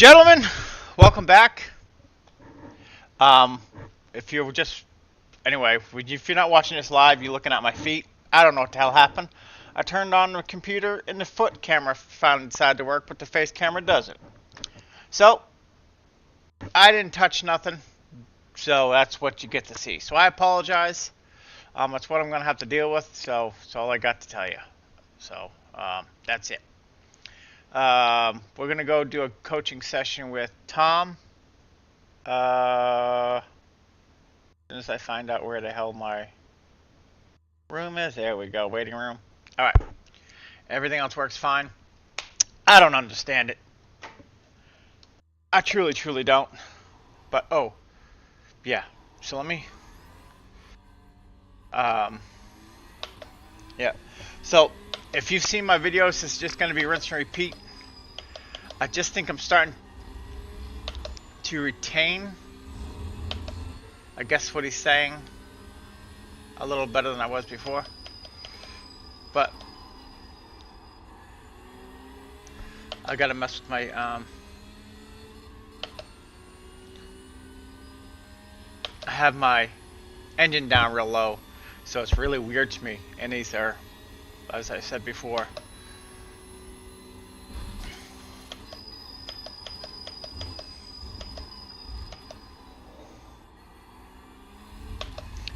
Gentlemen, welcome back. Um, if you're just anyway, if you're not watching this live, you're looking at my feet. I don't know what the hell happened. I turned on the computer and the foot camera found decided to work, but the face camera doesn't. So I didn't touch nothing. So that's what you get to see. So I apologize. That's what I'm gonna have to deal with. So that's all I got to tell you. So that's it. We're gonna go do a coaching session with Tom. As soon as I find out where the hell my room is, there we go, waiting room. All right, everything else works fine. I don't understand it. I truly don't. But oh, yeah. So let me. Yeah. So if you've seen my videos, it's just gonna be rinse and repeat. I just think I'm starting to retain, I guess, what he's saying a little better than I was before. But I gotta mess with my I have my engine down real low, so it's really weird to me. And these are, as I said before,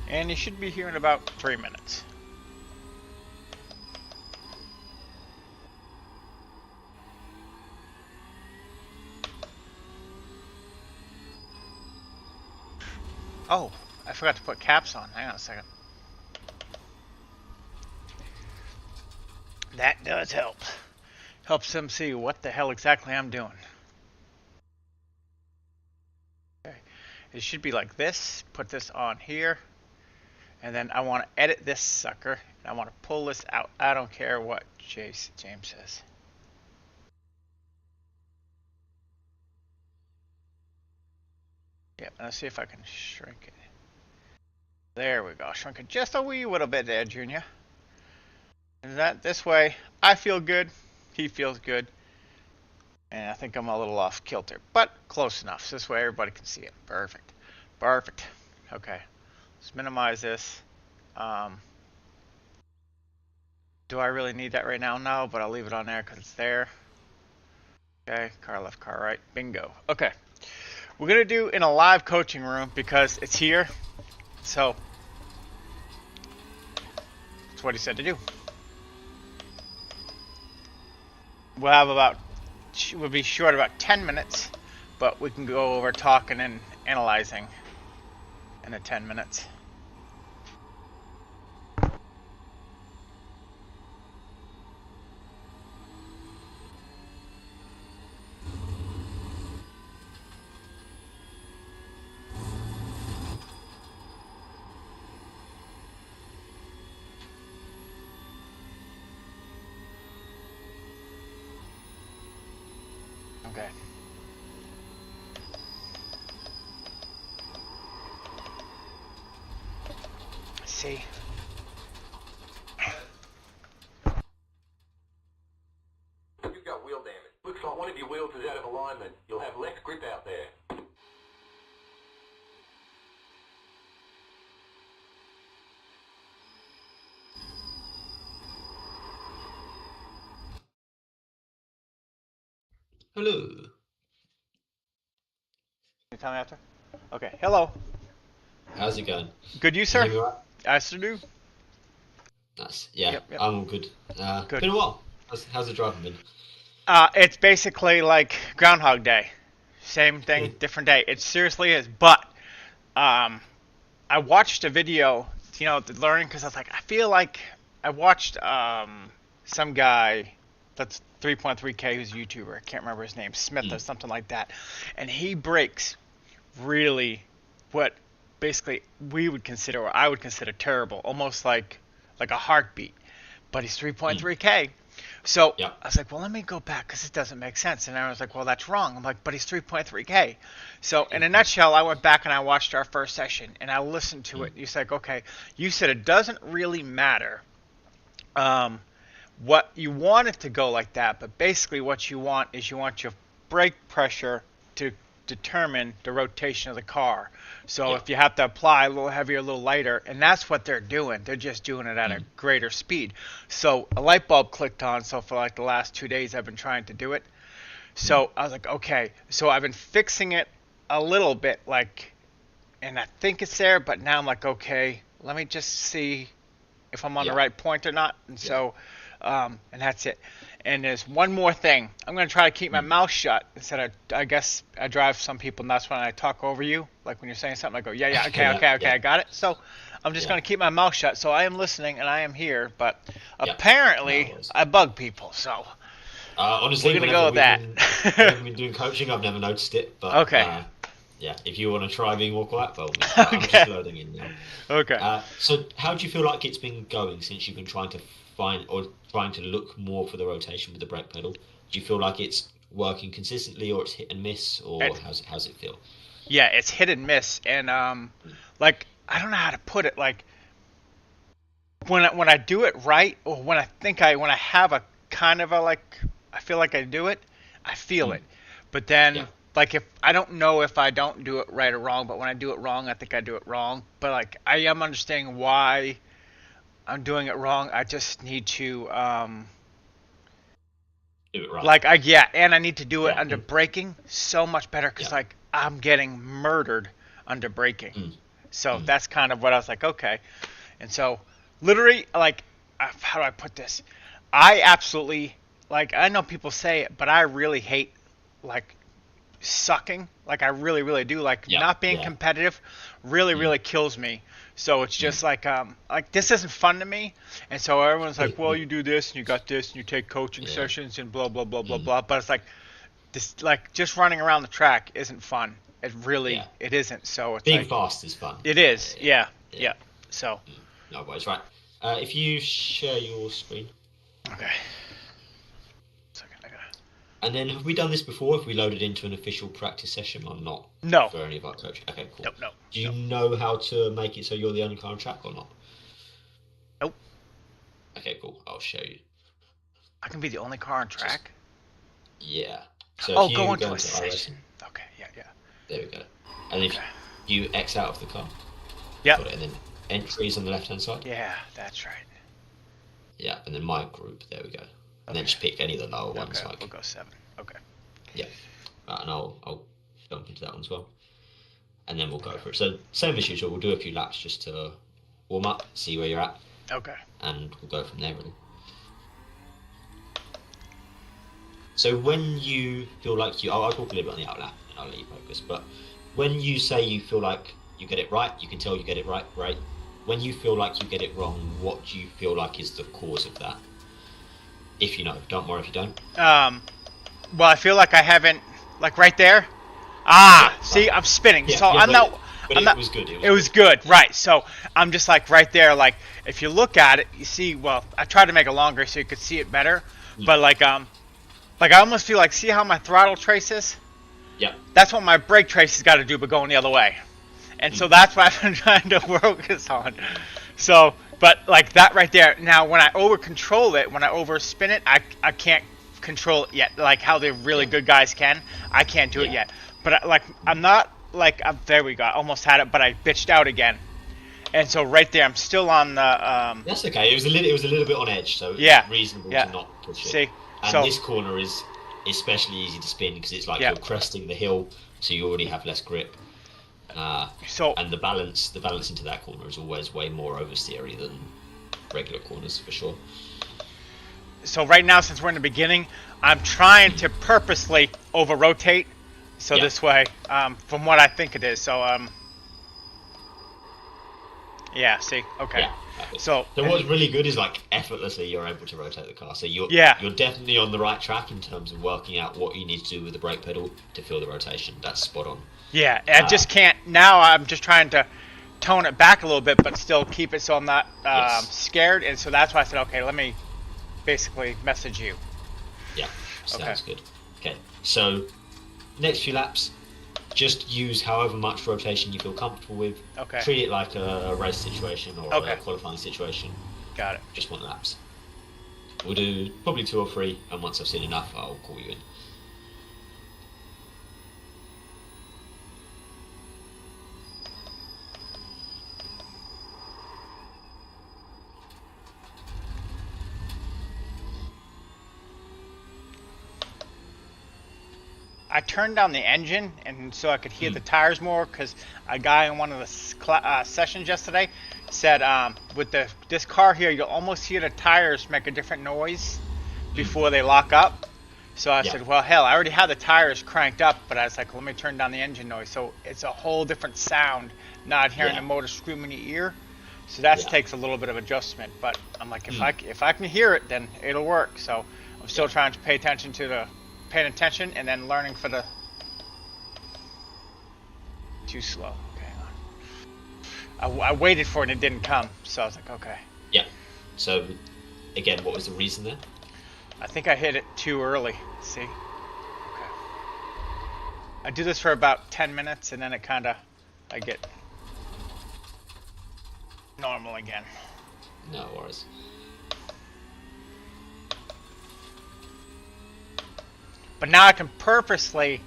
and you should be here in about 3 minutes. Oh, I forgot to put caps on. Hang on a second. That does help. Helps them see what the hell exactly I'm doing. Okay. It should be like this. Put this on here. And then I want to edit this sucker. And I want to pull this out. I don't care what James says. Yep, let's see if I can shrink it. There we go. Shrink it just a wee little bit there, Junior. And that this way, I feel good. He feels good. And I think I'm a little off kilter, but close enough. So this way everybody can see it. Perfect. Perfect. Okay. Let's minimize this. Do I really need that right now? No, but I'll leave it on there because it's there. Okay. Car left, car right. Bingo. Okay. We're going to do in a live coaching room because it's here. So that's what he said to do. We'll be short about 10 minutes, but we can go over talking and analyzing in the 10 minutes. Okay. Let's see. You've got wheel damage. Looks like one of your wheels is out of alignment. You'll have less grip out there. Hello. Can you tell me after? Okay. Hello. How's it going? Good, you, Can sir? you hear me right? I still do. Nice. Yeah, Yep. I'm all good. Good. Been a while. How's the driving been? It's basically like Groundhog Day. Same thing, different day. It seriously is. But I watched a video, learning because I was like, I feel like I watched some guy that's 3.3K who's a YouTuber. I can't remember his name, Smith or something like that, and he breaks really what basically we would consider, or I would consider, terrible, almost like a heartbeat. But he's 3.3K. So Yeah. I was like, well, let me go back because it doesn't make sense. And I was like, well, that's wrong. I'm like, but he's 3.3K. So in a nutshell, I went back and I watched our first session and I listened to it. He's like, okay, you said it doesn't really matter what you want it to go like that, but basically what you want is you want your brake pressure to determine the rotation of the car. So Yeah. if you have to apply a little heavier, a little lighter, and that's what they're doing. They're just doing it at a greater speed. So a light bulb clicked on. So for like the last 2 days, I've been trying to do it. So I was like, okay. So I've been fixing it a little bit, like, and I think it's there, but now I'm like, okay, let me just see if I'm on the right point or not. And so, and that's it. And there's one more thing. I'm going to try to keep my mouth shut instead of, I guess I drive some people nuts when I talk over you. Like when you're saying something, I go, yeah, okay, I got it. So I'm just going to keep my mouth shut. So I am listening and I am here, but apparently I bug people. So honestly, we're going to go with that. I've been doing coaching, I've never noticed it. But, okay. Yeah, if you want to try being more quiet, well, I'm just loading in now. Okay. So how do you feel like it's been going since you've been trying to trying to look more for the rotation with the brake pedal? Do you feel like it's working consistently, or it's hit and miss, or how's it feel? Yeah, it's hit and miss, and like I don't know how to put it. Like when I do it right, or when I have a kind of a like I feel like I do it, I feel it, but then. Like if I don't know if I don't do it right or wrong, but when I do it wrong, I think I do it wrong. But like I am understanding why I'm doing it wrong. I just need to do it right. Like and I need to do it under braking so much better because like I'm getting murdered under braking. So that's kind of what I was like, okay. And so literally, like, how do I put this? I absolutely like. I know people say it, but I really hate like. Sucking, like I really do, like not being competitive really kills me. So it's just like this isn't fun to me, and so everyone's like, well, you do this and you got this and you take coaching sessions and blah blah blah blah blah, but it's like this, like just running around the track isn't fun. It really it isn't. So it's being like, fast is fun. It is. Yeah. So no worries. Right, if you share your screen. Okay. And then have we done this before? Have we loaded into an official practice session or not? No. For any of our coaches? Okay, cool. No. Do you know how to make it so you're the only car on track or not? Nope. Okay, cool. I'll show you. I can be the only car on track? Yeah. So if you go into a iracing, session. Okay, yeah. There we go. And if you X out of the car. Yeah. And then entries on the left-hand side. Yeah, that's right. Yeah, and then my group. There we go. And then just pick any of the lower ones. Okay, like, we'll go 7. Okay. Yeah. Right, and I'll jump into that one as well. And then we'll go for it. So same as usual, we'll do a few laps just to warm up, see where you're at. Okay. And we'll go from there really. So when you feel like I'll talk a little bit on the outlap and I'll let you focus, but when you say you feel like you get it right, you can tell you get it right. When you feel like you get it wrong, what do you feel like is the cause of that? If you know, don't worry if you don't. Well, I feel like I haven't, like right there. See, I'm spinning. So I'm not. But it was good. It was good, right? So I'm just like right there. Like if you look at it, you see. Well, I tried to make it longer so you could see it better. But like I almost feel like, see how my throttle trace is? Yeah. That's what my brake trace has got to do, but going the other way. And so that's what I've been trying to focus on. So. But like that right there. Now, when I over control it, when I over spin it, I can't control it yet. Like how the really good guys can, I can't do it yet. But I'm not like there we go. I almost had it, but I bitched out again. And so right there, I'm still on the. That's okay. It was a little bit on edge, so it's reasonable to not push it. See, and this corner is especially easy to spin because it's like you're cresting the hill, so you already have less grip. And the balance into that corner is always way more oversteery than regular corners for sure. So right now, since we're in the beginning, I'm trying to purposely over rotate, so this way, from what I think it is. So see, okay. Yeah, so what's really good is like effortlessly you're able to rotate the car. So you're definitely on the right track in terms of working out what you need to do with the brake pedal to feel the rotation. That's spot on. Yeah, I just can't. Now I'm just trying to tone it back a little bit, but still keep it so I'm not scared. And so that's why I said, okay, let me basically message you. Yeah, sounds good. Okay, so next few laps, just use however much rotation you feel comfortable with. Okay. Treat it like a race situation or a qualifying situation. Got it. Just 1 laps. We'll do probably 2 or 3, and once I've seen enough, I'll call you in. I turned down the engine and so I could hear the tires more because a guy in one of the sessions yesterday said with this car here you'll almost hear the tires make a different noise before they lock up. So I said, well, hell, I already had the tires cranked up, but I was like, let me turn down the engine noise. So it's a whole different sound, not hearing the motor scream in your ear. So that takes a little bit of adjustment. But I'm like, if I can hear it, then it'll work. So I'm still trying to paying attention and then learning for the too slow. Okay, hang on. I waited for it and it didn't come, so I was like, okay. Yeah. So again, what was the reason there? I think I hit it too early. See? Okay. I do this for about 10 minutes and then I get normal again. No worries. But now I can purposely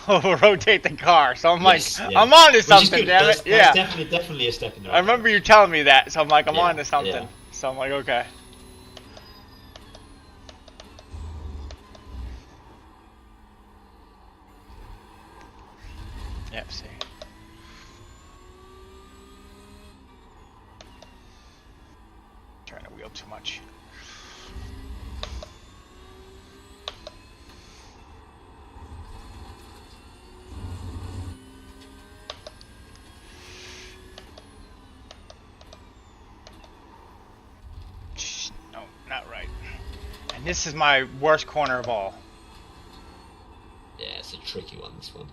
rotate the car. So I'm Yes, like, yeah. I'm on to Which is something, good. damn That's it. Yeah. definitely a step in the right I remember you telling me that, so I'm like, I'm Yeah, on to something. yeah. So I'm like, okay. Yep, see. Trying to wheel too much. No, not right. And this is my worst corner of all. Yeah, it's a tricky one, this one.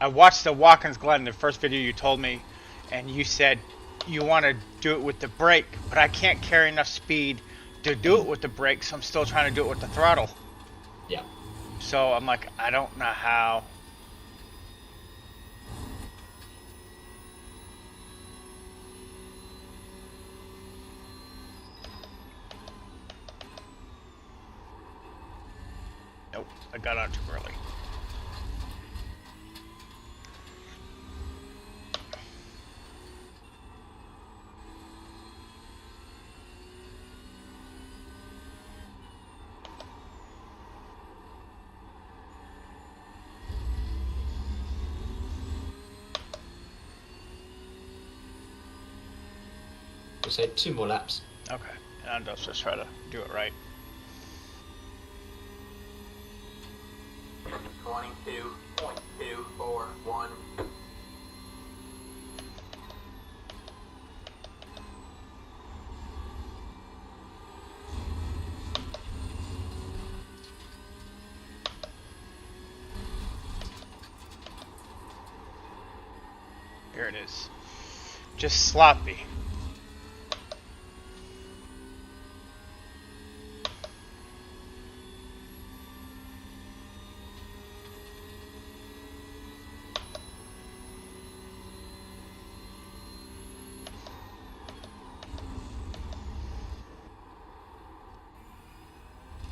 I watched the Watkins Glen, the first video you told me, and you said you want to do it with the brake, but I can't carry enough speed to do it with the brake, so I'm still trying to do it with the throttle. Yeah. So I'm like, I don't know how. Nope, I got out too early. We'll say 2 more laps. Okay, and I'll just try to do it right. 22.241. Here it is. Just sloppy.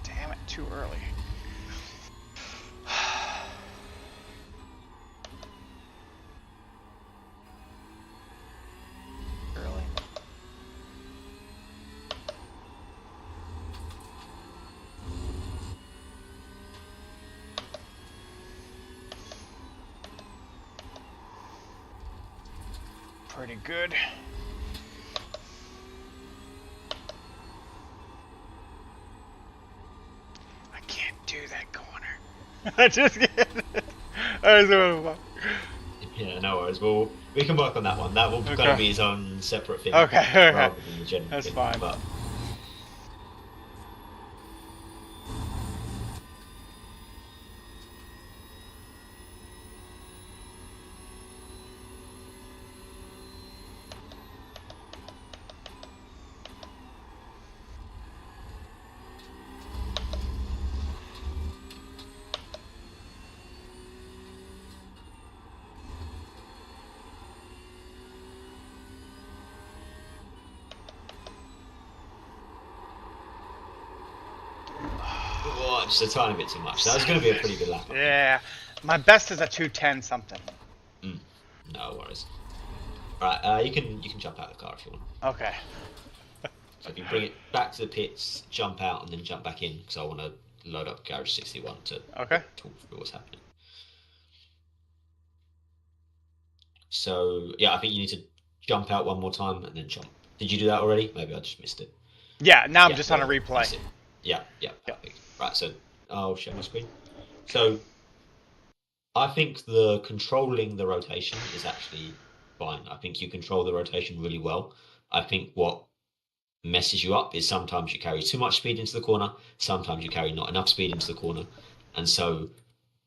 Damn it, too early. Early. Pretty good. I can't do that corner. I just can't. I just Yeah, no worries. Well, we can work on that one. That will kind of be its own separate thing. Okay, okay. Rather than the general That's thing, fine. But oh, just a tiny bit too much. That was going to be a pretty good lap. Yeah, my best is a 210 something. No worries. Right, you can jump out of the car if you want. Okay. So if you bring it back to the pits, jump out, and then jump back in, because I want to load up Garage 61 to Okay. talk through what's happening. So yeah, I think you need to jump out one more time and then jump. Did you do that already? Maybe I just missed it. Yeah, now I'm Yeah, just on there a we go. replay. That's it. Yeah, yeah, Yep. perfect. Right, so I'll share my screen. So I think the controlling the rotation is actually fine. I think you control the rotation really well. I think what messes you up is sometimes you carry too much speed into the corner, sometimes you carry not enough speed into the corner, and so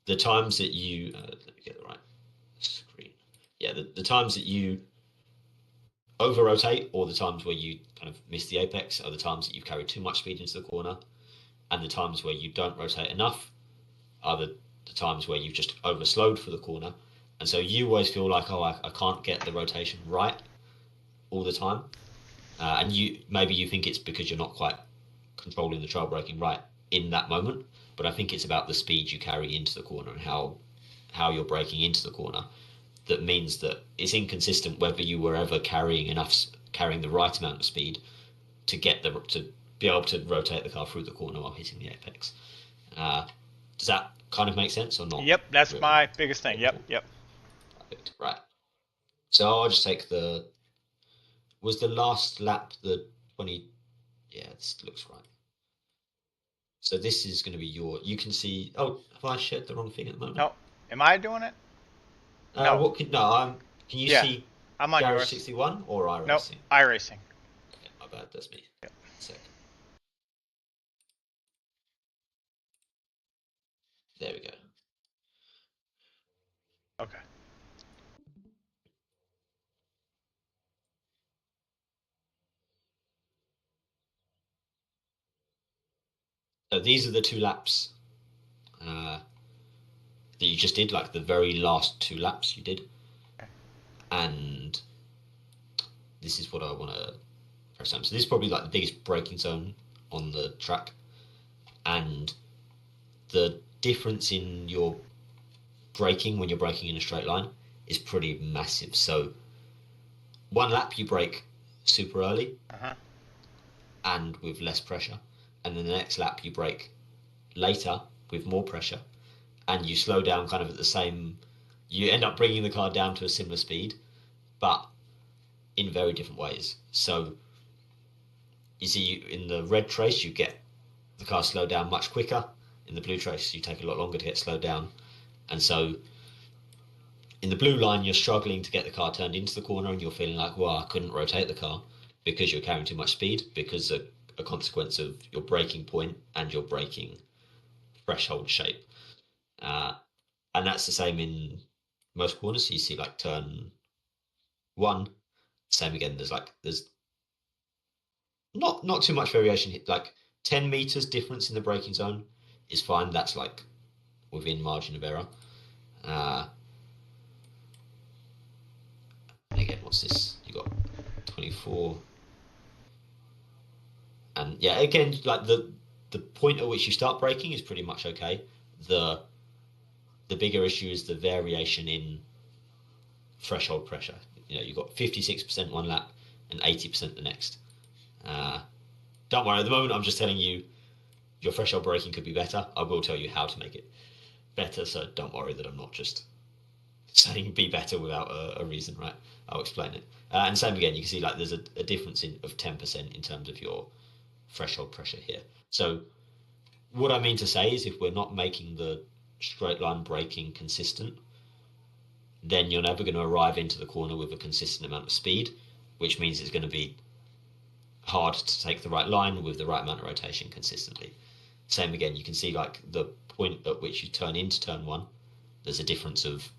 the times that you let me get the right screen. Yeah, the times that you over rotate or the times where you kind of miss the apex are the times that you've carried too much speed into the corner, and the times where you don't rotate enough are the times where you've just overslowed for the corner. And so you always feel like, oh, I can't get the rotation right all the time. And you think it's because you're not quite controlling the trail braking right in that moment. But I think it's about the speed you carry into the corner and how you're braking into the corner. That means that it's inconsistent whether you were ever carrying the right amount of speed to be able to rotate the car through the corner while hitting the apex. Does that kind of make sense or not? Yep, that's Really? my biggest thing. Yep, yep. Perfect. Right. So I'll just take was the last lap the 20? Yeah, this looks right. So this is going to be you can see, oh, have I shared the wrong thing at the moment? No, am I doing it? No. Can you Yeah, see I'm on Garage yours. 61 or Nope, iRacing? iRacing. Okay, my bad, that's me. Yep. Sec. There we go. Okay. So these are the 2 laps that you just did, like the very last 2 laps you did. And this is what I want to press on. So this is probably like the biggest braking zone on the track. And the difference in your braking when you're braking in a straight line is pretty massive. So 1 lap you brake super early Uh-huh. and with less pressure, and then the next lap you brake later with more pressure, and you slow down kind of at the same. You end up bringing the car down to a similar speed, but in very different ways. So you see, in the red trace, you get the car slowed down much quicker. In the blue trace, you take a lot longer to get slowed down, and so in the blue line, you're struggling to get the car turned into the corner, and you're feeling like, well, I couldn't rotate the car because you're carrying too much speed, because a consequence of your braking point and your braking threshold shape. Uh, and that's the same in most corners. So you see, like turn 1, same again. There's not too much variation here. Like 10 meters difference in the braking zone is fine. That's like within margin of error. And again, what's this? You got 24. And yeah, again, like the point at which you start braking is pretty much okay. The bigger issue is the variation in threshold pressure. You've got 56% 1 lap and 80% the next. Don't worry, at the moment I'm just telling you your threshold braking could be better. I will tell you how to make it better, so don't worry that I'm not just saying be better without a reason, right? I'll explain it. And same again, you can see like there's a difference of 10% in terms of your threshold pressure here. So what I mean to say is if we're not making the straight line braking consistent, then you're never going to arrive into the corner with a consistent amount of speed, which means it's going to be hard to take the right line with the right amount of rotation consistently. Same again, you can see like the point at which you turn into turn 1, there's a difference of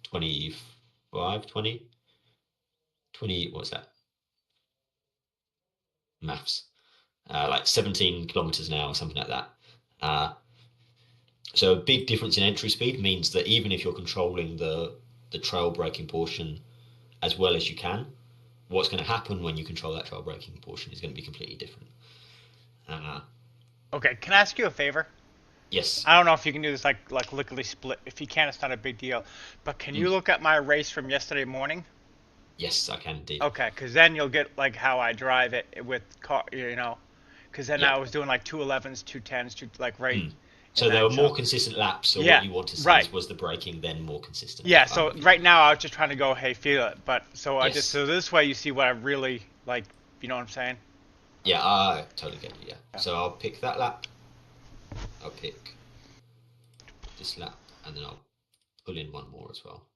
25, 20, what's that? Maths. Like 17 kilometers an hour or something like that. So a big difference in entry speed means that even if you're controlling the trail braking portion as well as you can, what's going to happen when you control that trail braking portion is going to be completely different. Okay, can I ask you a favor? Yes. I don't know if you can do this like lickety split. If you can, it's not a big deal. But can you look at my race from yesterday morning? Yes, I can indeed. Okay, because then you'll get like how I drive it with car, because then Yeah. I was doing like 211s, 210s, two like right Mm. in So there that were more zone. consistent laps. So what Yeah, you want to see right. was the braking then more consistent. Yeah, Yeah, I'm so with you. right now I was just trying to go, hey, feel it. But so I just Yes. so this way you see what I really like. You know what I'm saying? Yeah, I totally get you. Yeah. Yeah. So I'll pick that lap. I'll pick this lap, and then I'll pull in one more as well.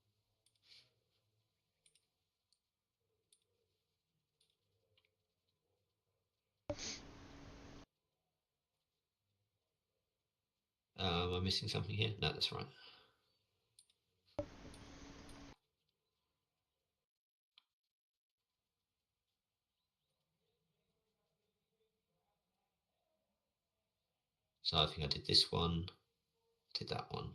Am I missing something here? No, that's right. So I think I did this one, did that one.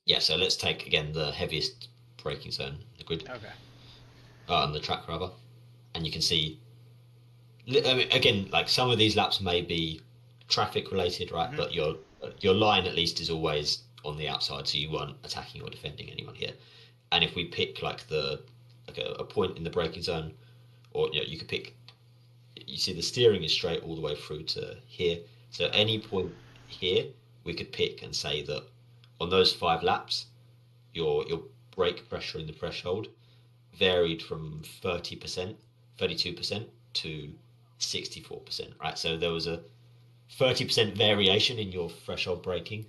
Yeah, so let's take again the heaviest braking zone, the grid, Okay. on the track rather, and you can see. I mean, again, like some of these laps may be traffic related, right? Hmm. But your line at least is always on the outside, so you weren't attacking or defending anyone here. And if we pick like a point in the braking zone, or you could pick. You see the steering is straight all the way through to here. So any point here, we could pick and say that on those 5 laps, your brake pressure in the threshold varied from 30%, 32% to 64%, right? So there was a 30% variation in your threshold braking,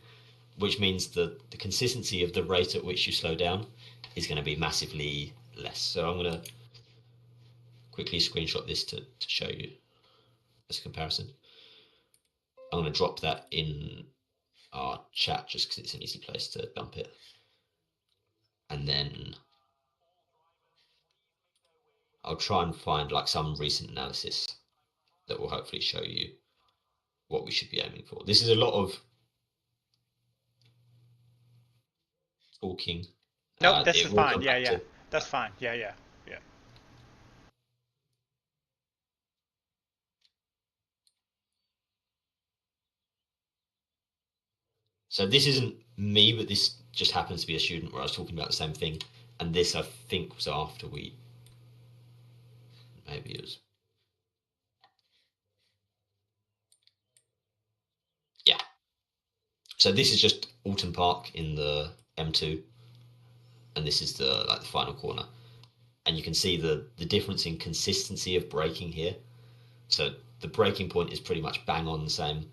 which means that the consistency of the rate at which you slow down is going to be massively less. So I'm going to quickly screenshot this to show you as a comparison. I'm going to drop that in our chat just because it's an easy place to dump it. And then I'll try and find like some recent analysis that will hopefully show you what we should be aiming for. This is a lot of talking. Nope, this is It will fine. come Yeah, back yeah, to. that's fine. Yeah, yeah, yeah. So this isn't me, but this just happens to be a student where I was talking about the same thing, and this I think was after we. Maybe it was. Yeah. So this is just Alton Park in the M2, and this is the final corner, and you can see the difference in consistency of braking here. So the braking point is pretty much bang on the same,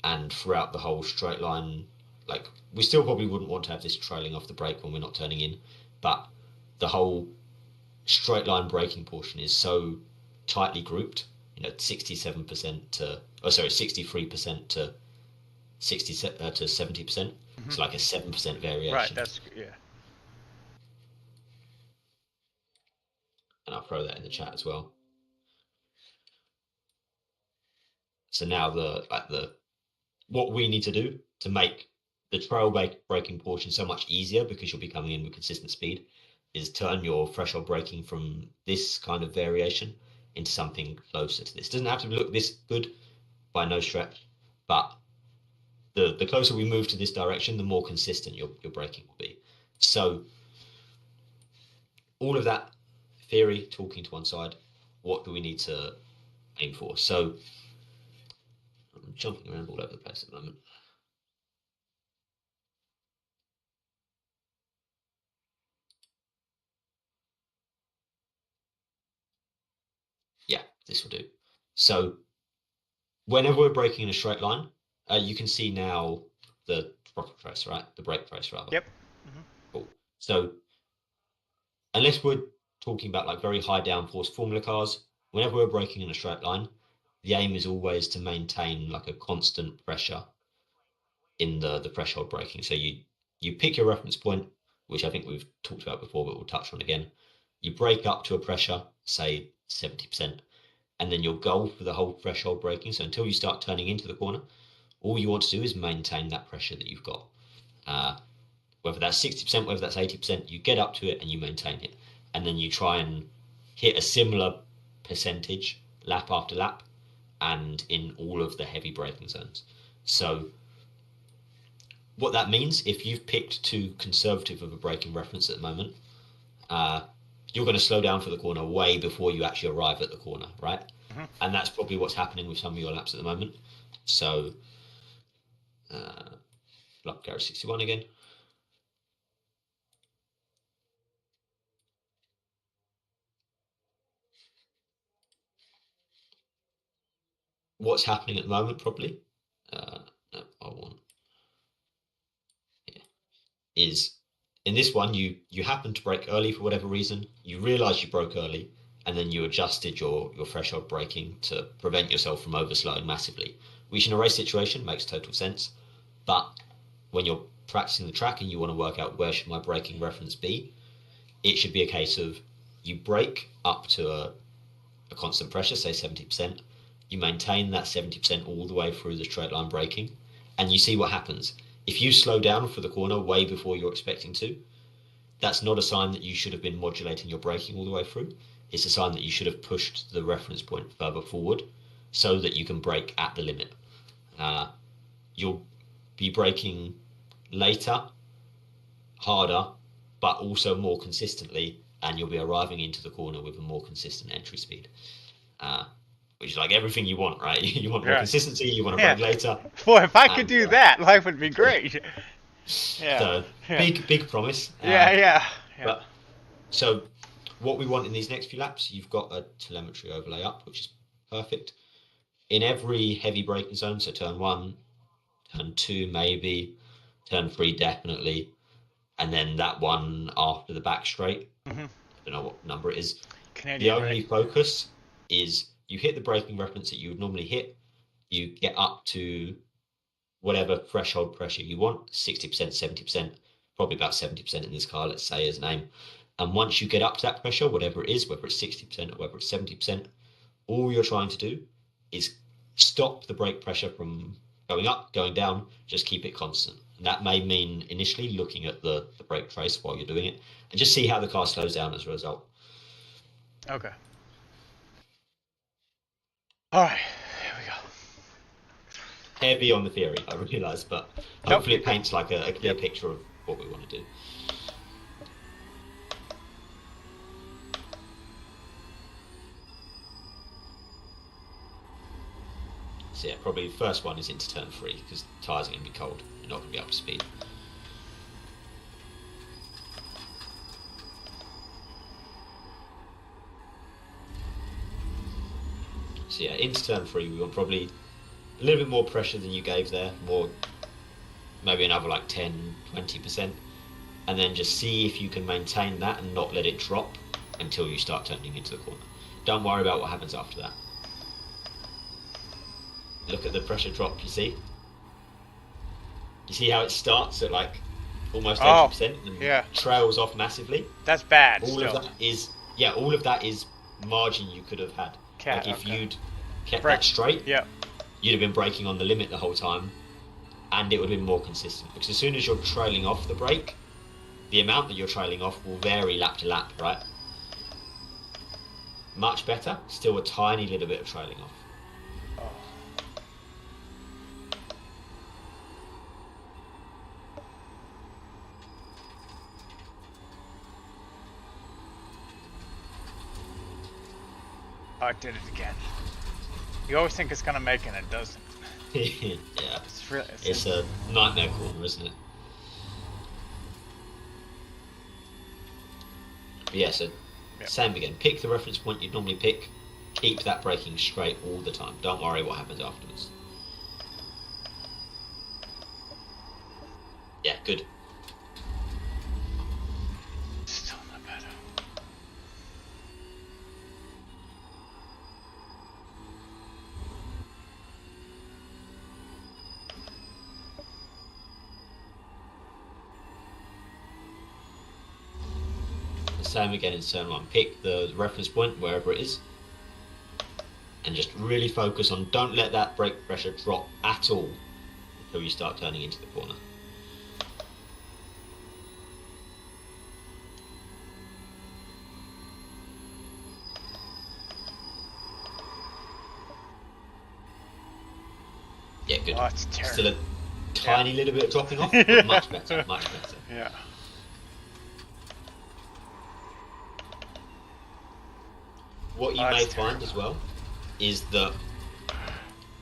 and throughout the whole straight line, like we still probably wouldn't want to have this trailing off the brake when we're not turning in, but the whole straight line braking portion is so tightly grouped, 67% to, oh sorry, 63% to 60 to 70%. Hmm. So like a 7% Right. variation. That's yeah. And I'll throw that in the chat as well. So now the what we need to do to make the trail braking portion so much easier because you'll be coming in with consistent speed is turn your threshold braking from this kind of variation into something closer to this. It doesn't have to look this good by no stretch, but the closer we move to this direction, the more consistent your braking will be. So all of that theory talking to one side, what do we need to aim for? So I'm jumping around all over the place at the moment. Yeah, this will do. So whenever we're braking in a straight line, you can see now the throttle trace, right? The brake trace, rather. Yep. Hmm. Cool. So unless we're talking about like very high downforce formula cars, whenever we're braking in a straight line, the aim is always to maintain like a constant pressure in the threshold braking. So you pick your reference point, which I think we've talked about before, but we'll touch on again. You brake up to a pressure, say 70%, and then your goal for the whole threshold braking. So until you start turning into the corner, all you want to do is maintain that pressure that you've got. Whether that's 60%, whether that's 80%, you get up to it and you maintain it. And then you try and hit a similar percentage lap after lap and in all of the heavy braking zones. So what that means, if you've picked too conservative of a braking reference at the moment, uh, you're going to slow down for the corner way before you actually arrive at the corner, right? Hmm. And that's probably what's happening with some of your laps at the moment. So, lap garage 61 again. What's happening at the moment, probably? No, I want. Yeah, is in this one you happen to brake early for whatever reason. You realise you broke early, and then you adjusted your threshold braking to prevent yourself from overslowing massively, which in a race situation makes total sense. But when you're practicing the track and you want to work out where should my braking reference be, it should be a case of you brake up to a constant pressure, say 70%. You maintain that 70% all the way through the straight line braking, and you see what happens. If you slow down for the corner way before you're expecting to, that's not a sign that you should have been modulating your braking all the way through. It's a sign that you should have pushed the reference point further forward so that you can brake at the limit. You'll be braking later, harder, but also more consistently, and you'll be arriving into the corner with a more consistent entry speed. Which is like everything you want, right? You want more Right. consistency, you want to Yeah. brake later. Boy, if I could And do that, life would be great. Yeah. so Yeah. big promise. Yeah. Yeah. Yeah. But so what we want in these next few laps, you've got a telemetry overlay up, which is perfect. In every heavy braking zone, so turn 1, turn 2 maybe, turn 3 definitely, and then that one after the back straight. Hmm. I don't know what number it is. The Canadian, only right? focus is you hit the braking reference that you would normally hit, you get up to whatever threshold pressure you want, 60%, 70%, probably about 70% in this car, let's say as an aim. And once you get up to that pressure, whatever it is, whether it's 60% or whether it's 70%, all you're trying to do is stop the brake pressure from going up, going down, just keep it constant. And that may mean initially looking at the brake trace while you're doing it and just see how the car slows down as a result. Okay. All right. Here we go. Heavy on the theory, I realise, but Nope. hopefully it paints like a clear Yep. picture of what we want to do. So yeah, probably the first one is into turn 3 because tyres are going to be cold. You're not going to be up to speed. So yeah, into turn 3 we want probably a little bit more pressure than you gave there, more, maybe another like 10, 20%, and then just see if you can maintain that and not let it drop until you start turning into the corner. Don't worry about what happens after that. Look at the pressure drop, you see? You see how it starts at like almost 80% and yeah. trails off massively? That's bad. All still. of that is, yeah, all of that is margin you could have had. Cat, Like if okay. you'd kept Brake. that straight, Yep. you'd have been braking on the limit the whole time, and it would have been more consistent. Because as soon as you're trailing off the brake, the amount that you're trailing off will vary lap to lap, right? Much better, still a tiny little bit of trailing off. Oh. Oh, I did it again. You always think it's gonna make it, and it doesn't. Yeah, It's really. it's a nightmare corner, isn't it? But yeah, so Yep. same again. Pick the reference point you'd normally pick. Keep that braking straight all the time. Don't worry what happens afterwards. Yeah, good. Still not better. Same again in turn 1. Pick the reference point wherever it is, and just really focus on, don't let that brake pressure drop at all until you start turning into the corner. Yeah, good. Oh, it's terrible. Still a tiny little bit of dropping off, but much better, much better. Yeah. What you may find as well is that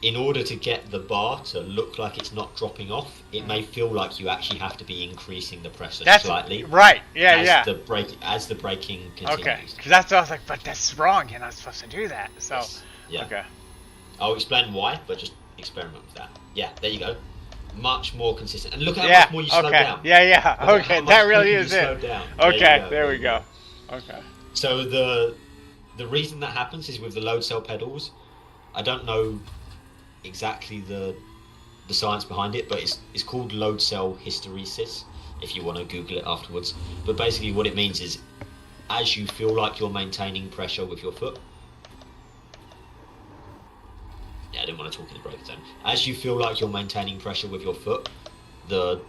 in order to get the bar to look like it's not dropping off, it may feel like you actually have to be increasing the pressure slightly. Right. Yeah. As the braking continues. Okay. Because that's what I was like, but that's wrong. You're not supposed to do that. So. Yes. Yeah. Okay. I'll explain why, but just experiment with that. Yeah. There you go. Much more consistent. And look how much more you slow down. Yeah. Look Okay. That really is it. Okay. There we go. Okay. So the reason that happens is with the load cell pedals. I don't know exactly the science behind it, but it's called load cell hysteresis if you want to Google it afterwards. But basically what it means is as you feel like you're maintaining pressure with your foot, I didn't want to talk in the break zone. As you feel like you're maintaining pressure with your foot, the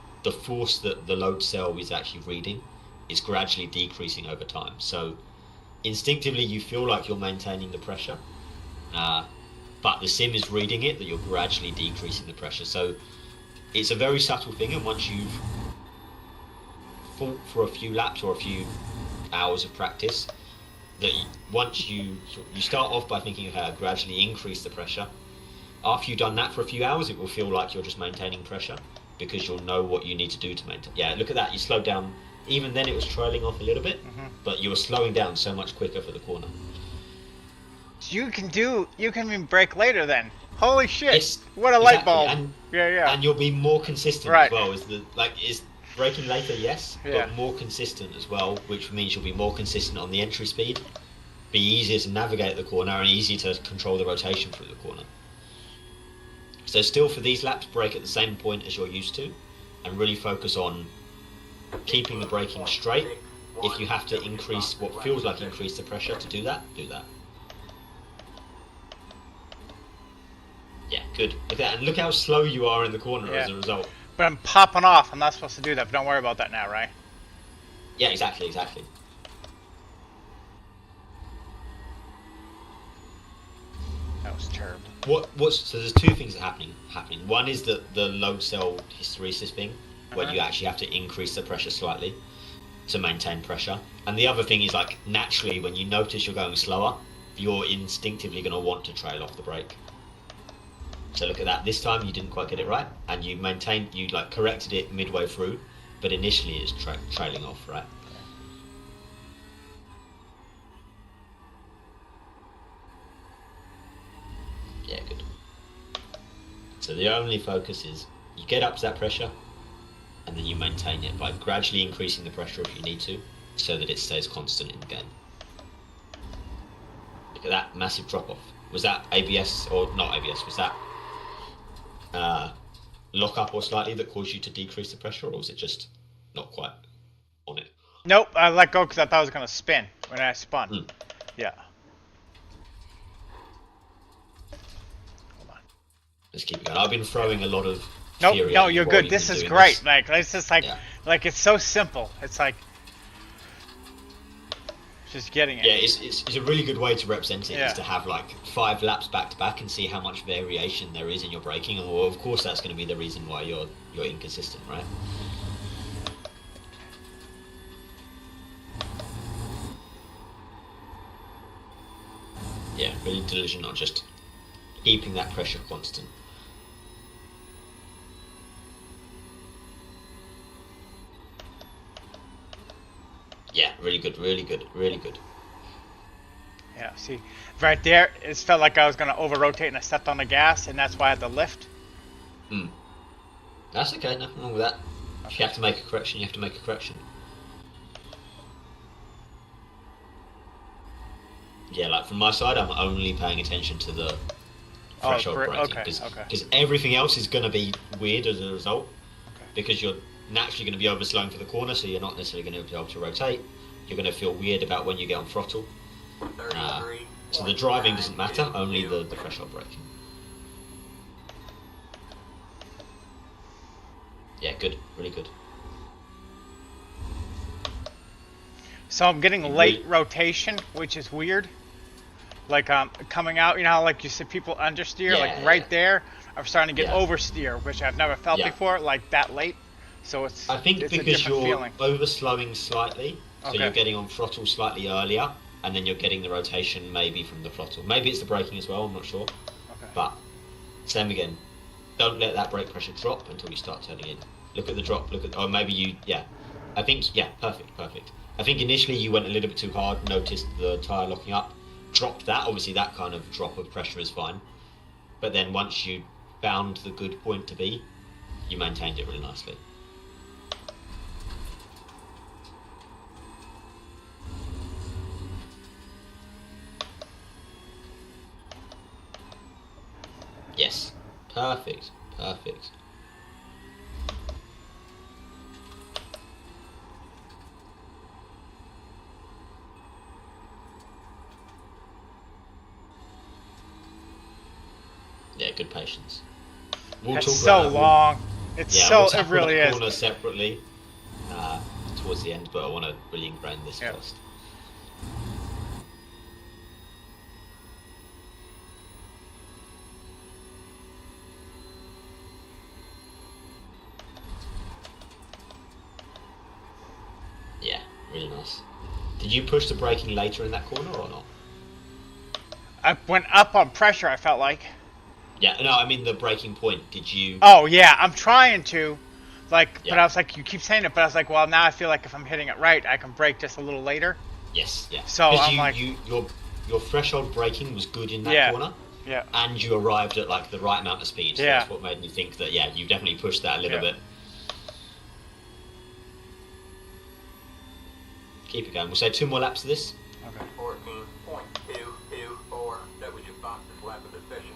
force that the load cell is actually reading is gradually decreasing over time. So instinctively you feel like you're maintaining the pressure, but the sim is reading it that you're gradually decreasing the pressure. So it's a very subtle thing, and once you've fought for a few laps or a few hours of practice, that once you start off by thinking, okay, I'll gradually increase the pressure. After you've done that for a few hours, it will feel like you're just maintaining pressure because you'll know what you need to do to maintain. Yeah, look at that, you slowed down. Even then it was trailing off a little bit, but you were slowing down so much quicker for the corner. You can even brake later then. Holy shit! Yes, what a light bulb! And you'll be more consistent as well. Is braking later, yes, but more consistent as well, which means you'll be more consistent on the entry speed, be easier to navigate the corner, and easier to control the rotation through the corner. So still for these laps, brake at the same point as you're used to, and really focus on keeping the braking straight. If you have to increase what feels like increase the pressure to do that, do that. Yeah, good. And look how slow you are in the corner as a result. But I'm popping off. I'm not supposed to do that, but don't worry about that now, right? Yeah, exactly. That was terrible. So there's two things happening. One is the load cell hysteresis thing, where you actually have to increase the pressure slightly to maintain pressure. And the other thing is, like, naturally when you notice you're going slower, you're instinctively going to want to trail off the brake. So look at that. This time you didn't quite get it right, and you corrected it midway through, but initially it's trailing off, right? Yeah, good. So the only focus is you get up to that pressure, and then you maintain it by gradually increasing the pressure if you need to, so that it stays constant in the game. Look at that massive drop off. Was that ABS or not ABS? Was that lock up or slightly that caused you to decrease the pressure, or was it just not quite on it? Nope, I let go because I thought it was going to spin when I spun. Yeah. Hold on. Let's keep going. I've been throwing a lot of theory. No, you're good. This is great. Like, it's just like it's so simple. It's like just getting it. Yeah, it's a really good way to represent it, is to have like 5 laps back to back and see how much variation there is in your braking. And well, of course that's going to be the reason why you're inconsistent, right? Yeah, really diligent on just keeping that pressure constant. Yeah, really good. Yeah, see, right there, it felt like I was going to over-rotate and I stepped on the gas, and that's why I had to lift. That's okay, nothing wrong with that. If you have to make a correction, you have to make a correction. Yeah, like from my side, I'm only paying attention to the threshold braking, because everything else is going to be weird as a result, because you're naturally going to be overslowing for the corner, so you're not necessarily going to be able to rotate. You're going to feel weird about when you get on throttle. So the driving doesn't matter, only the threshold braking. Yeah, good, really good. So I'm getting late rotation, which is weird. Like coming out, you know how like you see people understeer, like right there. I'm starting to get Yeah. oversteer, which I've never felt Yeah. before, like that late. So I think it's a because different you're feeling. overslowing slightly, so Okay. you're getting on throttle slightly earlier, and then you're getting the rotation maybe from the throttle. Maybe it's the braking as well, I'm not sure. Okay. But same again. Don't let that brake pressure drop until you start turning in. Look at the drop. Or maybe you. Yeah. I think. Yeah. Perfect. I think initially you went a little bit too hard. Noticed the tire locking up. Dropped that. Obviously, that kind of drop of pressure is fine. But then once you found the good point to be, you maintained it really nicely. Yes. Perfect. Yeah, good patience. We'll It's talk so about that. long. It's Yeah, so. we'll It tackle really that is. corner separately towards the end, but I want to really ingrain this Yeah. first. Yeah, really nice. Did you push the braking later in that corner or not? I went up on pressure. I felt like. Yeah, no, I mean the braking point. Did you? Oh yeah, I'm trying to, like, but Yeah. I was like, you keep saying it, but I was like, well, now I feel like if I'm hitting it right, I can brake just a little later. Yes, yeah. So Because I'm like, your threshold braking was good in that yeah, corner, yeah, and you arrived at like the right amount of speed. So yeah, that's what made me think that yeah, you definitely pushed that a little yeah. bit. Keep it going. We'll say 2 more laps of this. Okay. 14.224. That was your fastest lap of the session.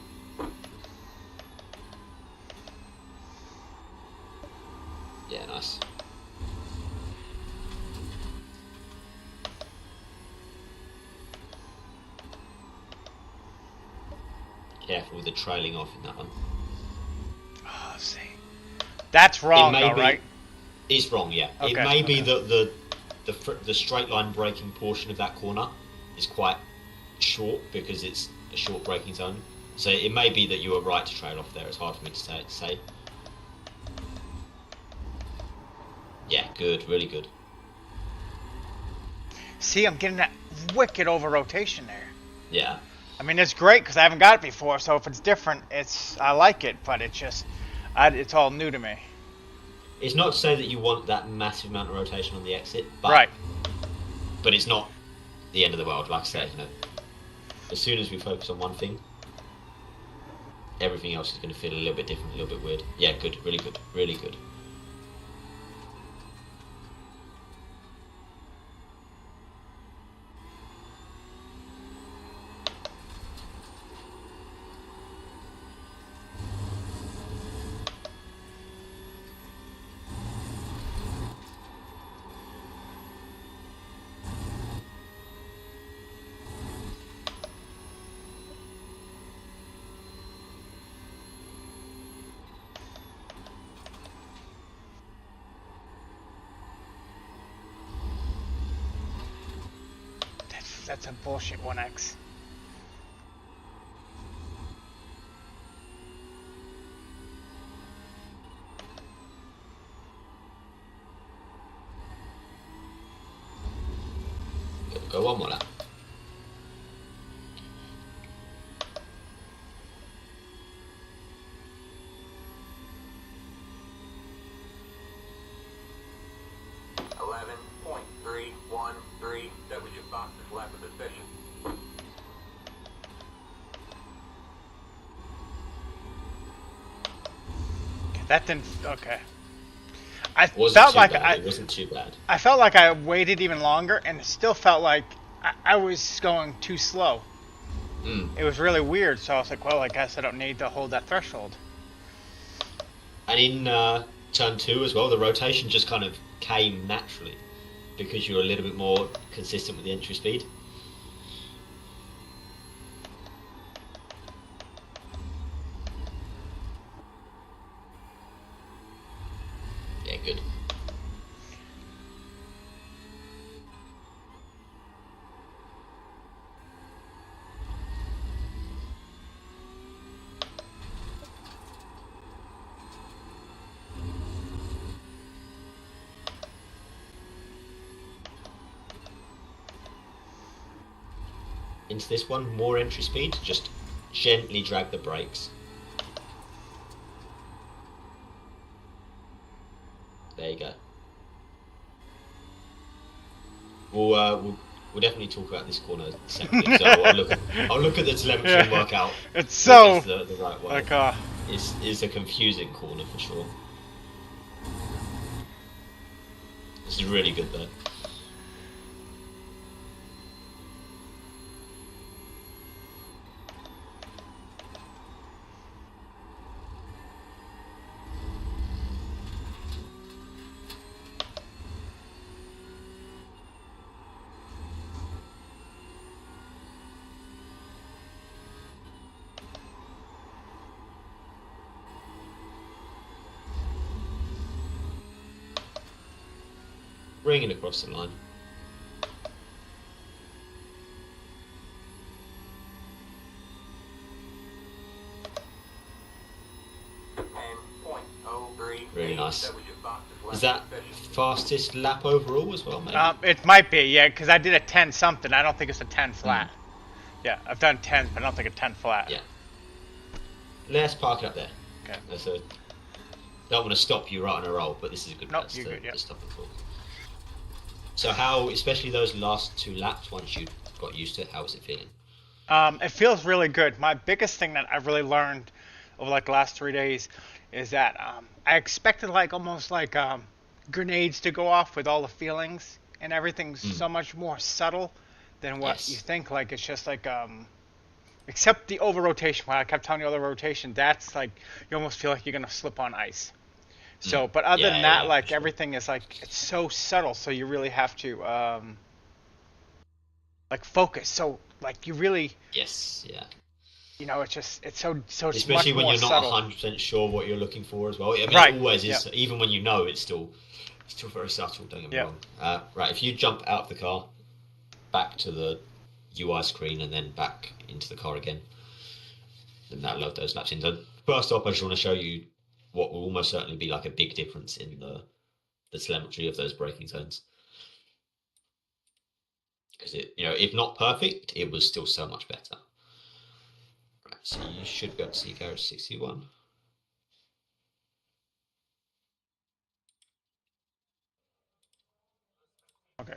Yeah, nice. Careful with the trailing off in that one. Oh, see, that's wrong, though, Be, right? It's wrong, yeah. Okay, It may be okay. that the straight line braking portion of that corner is quite short because it's a short braking zone. So it may be that you were right to trail off there. It's hard for me to say. Yeah, good, really good. See, I'm getting that wicked over rotation there. Yeah. I mean, it's great because I haven't got it before. So if it's different, I like it, but it's all new to me. It's not to say that you want that massive amount of rotation on the exit, but Right. But it's not the end of the world. Like I say, as soon as we focus on one thing, everything else is going to feel a little bit different, a little bit weird. Yeah, good, really good, really good. That's a bullshit 1x. Go one more lap. That was your fastest lap of the session. That didn't. Okay. I Wasn't felt too like bad. It wasn't too bad. I felt like I waited even longer, and it still felt like I was going too slow. It was really weird. So I was like, well, I guess I don't need to hold that threshold. And in turn 2 as well, the rotation just kind of came naturally because you were a little bit more consistent with the entry speed. Yeah, good. into this one, more entry speed, just gently drag the brakes. There you go. We'll definitely talk about this corner separately. So I'll look at the telemetry and work out It's what so is the right way. like It's a confusing corner for sure. This is really good though. Bring it across the line. Really nice. Is that fastest lap overall as well, maybe? it might be, yeah, because I did a 10 something. I don't think it's a 10 flat. Yeah, I've done 10s, but I don't think a 10 flat. Yeah. Let's park it up there. Okay. Don't want to stop you right on a roll, but this is a good place to stop it for. So how, especially those last 2 laps, once you got used to it, how was it feeling? It feels really good. My biggest thing that I've really learned over like the last 3 days is that I expected like almost like grenades to go off with all the feelings, and everything's so much more subtle than what you think. Like it's just like except the over rotation. When I kept telling you over rotation, that's like you almost feel like you're gonna slip on ice. So, but other than that, like sure. everything is like it's so subtle. So you really have to like focus. So like you really, Yes, yeah. it's just it's much Especially when more you're not subtle. 100% sure what you're looking for as well. I mean, Right. it always Yep. is. Even when you know, it's still very subtle. Don't get me Yep. wrong. Right, if you jump out of the car, back to the UI screen, and then back into the car again, then that'll load those laps in. So first off, I just want to show you what will almost certainly be like a big difference in the telemetry of those braking zones. Because if not perfect, it was still so much better. Right, so you should be able to see Garage 61. Okay.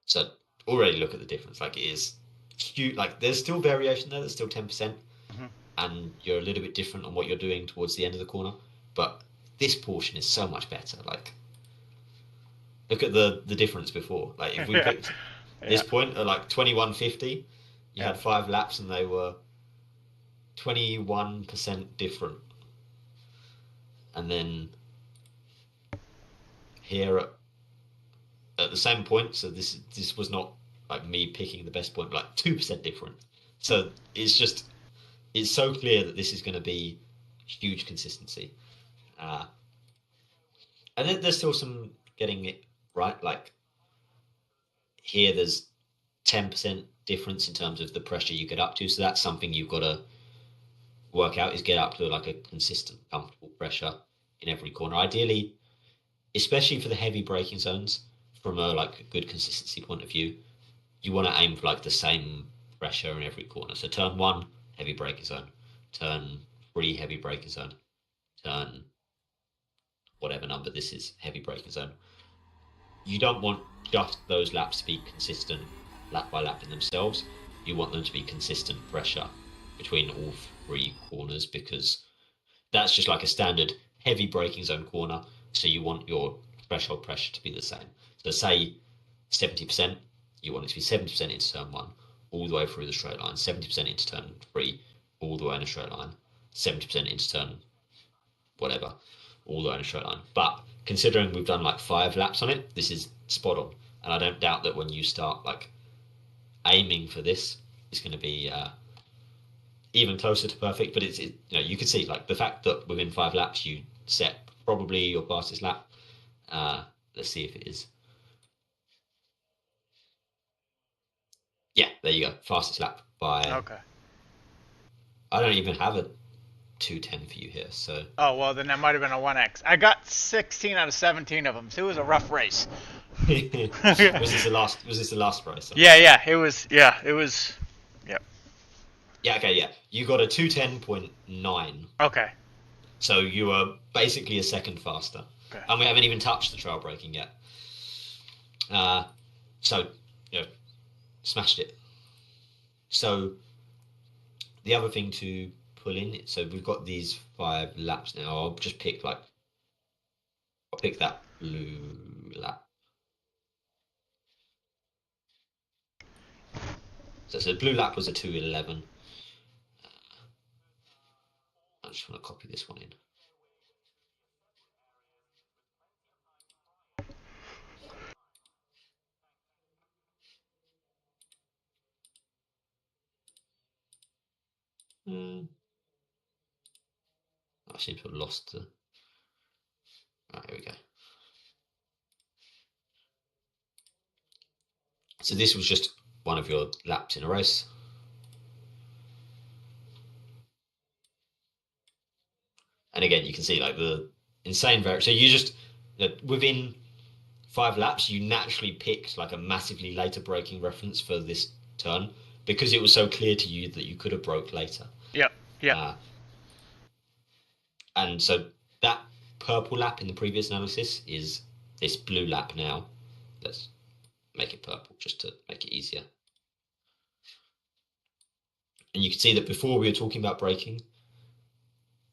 So already look at the difference. Like it is huge. Like there's still variation there. There's still 10%, Hmm. and you're a little bit different on what you're doing towards the end of the corner. But this portion is so much better. Like look at the difference before. Like if we Yeah. picked this Yeah. point at like 2150, you Yeah. had 5 laps and they were 21% different. And then here at the same point, so this was not like me picking the best point, but like 2% different. So it's so clear that this is going to be huge consistency. Uh, and then there's still some getting it right. Like here, there's 10% difference in terms of the pressure you get up to. So that's something you've got to work out is get up to like a consistent, comfortable pressure in every corner. Ideally, especially for the heavy braking zones, from a like good consistency point of view, you want to aim for like the same pressure in every corner. So turn 1, heavy braking zone. Turn 3, heavy braking zone. Turn whatever number this is, heavy braking zone. You don't want just those laps to be consistent lap by lap in themselves. You want them to be consistent pressure between all 3 corners, because that's just like a standard heavy braking zone corner. So you want your threshold pressure to be the same. So say 70%, you want it to be 70% into turn 1, all the way through the straight line, 70% into turn 3, all the way in a straight line, 70% into turn whatever, all the way in a straight line. But considering we've done like 5 laps on it, this is spot on. And I don't doubt that when you start like aiming for this, it's going to be even closer to perfect. But you can see like the fact that within 5 laps you set probably your fastest lap. Let's see if it is. Yeah, there you go. Fastest lap by. Okay. I don't even have a 210 for you here. So Oh, well, then that might have been a 1x. I got 16 out of 17 of them, so it was a rough race. was this the last? Was this the last race? Yeah, it was. Yeah, it was. Yep. Yeah. Okay. Yeah. You got a 210.9. Okay. So you were basically a second faster, Okay. and we haven't even touched the trail braking yet. So you know, smashed it. So the other thing to pull in. So we've got these 5 laps now. I'll pick that blue lap. So the blue lap was a 2:11. I just want to copy this one in. I seem to have lost the. Right, here we go. So this was just one of your laps in a race. And again, you can see like the insane variation. So you just within 5 laps, you naturally picked like a massively later braking reference for this turn because it was so clear to you that you could have broke later. Yep. Yeah. And so that purple lap in the previous analysis is this blue lap now. Let's make it purple just to make it easier. And you can see that before we were talking about braking,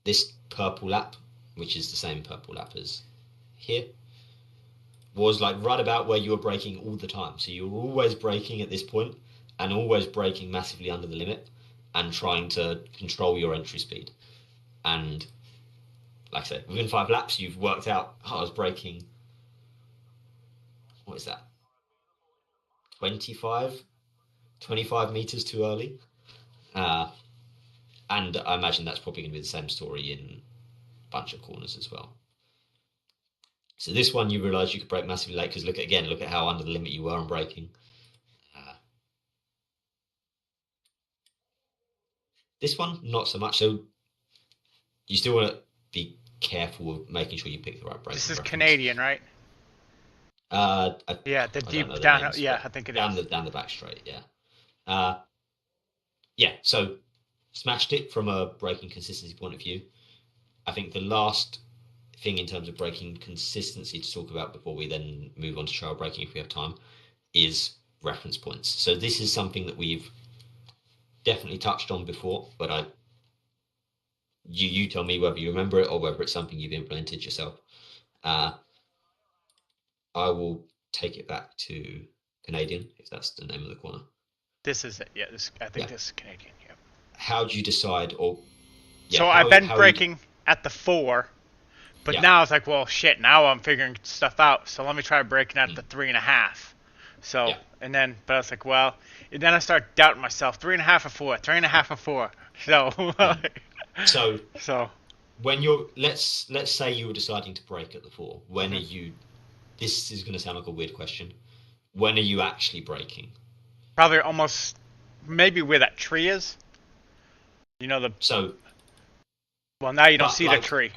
this purple lap, which is the same purple lap as here, was like right about where you were braking all the time. So you were always braking at this point and always braking massively under the limit and trying to control your entry speed. And like I said, within 5 laps, you've worked out, I was braking, what is that? 25 meters too early. And I imagine that's probably going to be the same story in a bunch of corners as well. So this one, you realise you could brake massively late because look at how under the limit you were on braking. This one, not so much. So you still want to be careful of making sure you pick the right brake. This is Canadian, right? Yeah, the deep down. Names, yeah, I think it down is. Down the back straight, yeah. Yeah, so smashed it from a braking consistency point of view. I think the last thing in terms of braking consistency to talk about before we then move on to trail braking if we have time is reference points. So this is something that we've definitely touched on before, but you tell me whether you remember it or whether it's something you've implemented yourself. I will take it back to Canadian, if that's the name of the corner. This is it. Yeah, I think this is Canadian. Yeah. How do you decide? So I've been braking at the 4, but now it's like, well, shit. Now I'm figuring stuff out. So let me try braking at the 3.5. So and then, but I was like, well, and then I start doubting myself. 3.5 or 4. 3.5 or 4. So. So. When you're let's say you were deciding to brake at the 4. When are you? This is going to sound like a weird question. When are you actually braking? Probably almost, maybe where that tree is. You know the. So. Well, now you don't see the tree.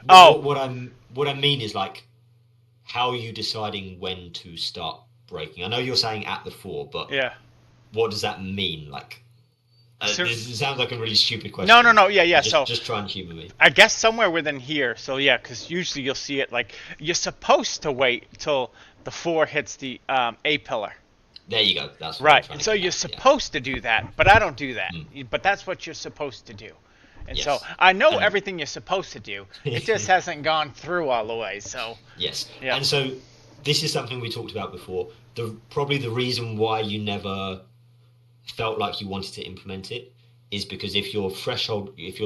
What I mean is like, how are you deciding when to start braking? I know you're saying at the 4, but what does that mean? Like, this sounds like a really stupid question. No. Yeah. Just try and humor me. I guess somewhere within here. So yeah, because usually you'll see it like you're supposed to wait till the 4 hits the A pillar. There you go. That's what right. And so you're supposed to do that, but I don't do that. But that's what you're supposed to do. And so I know everything you're supposed to do. It just hasn't gone through all the way. So yes. Yeah. And so this is something we talked about before. Probably the reason why you never felt like you wanted to implement it is because if your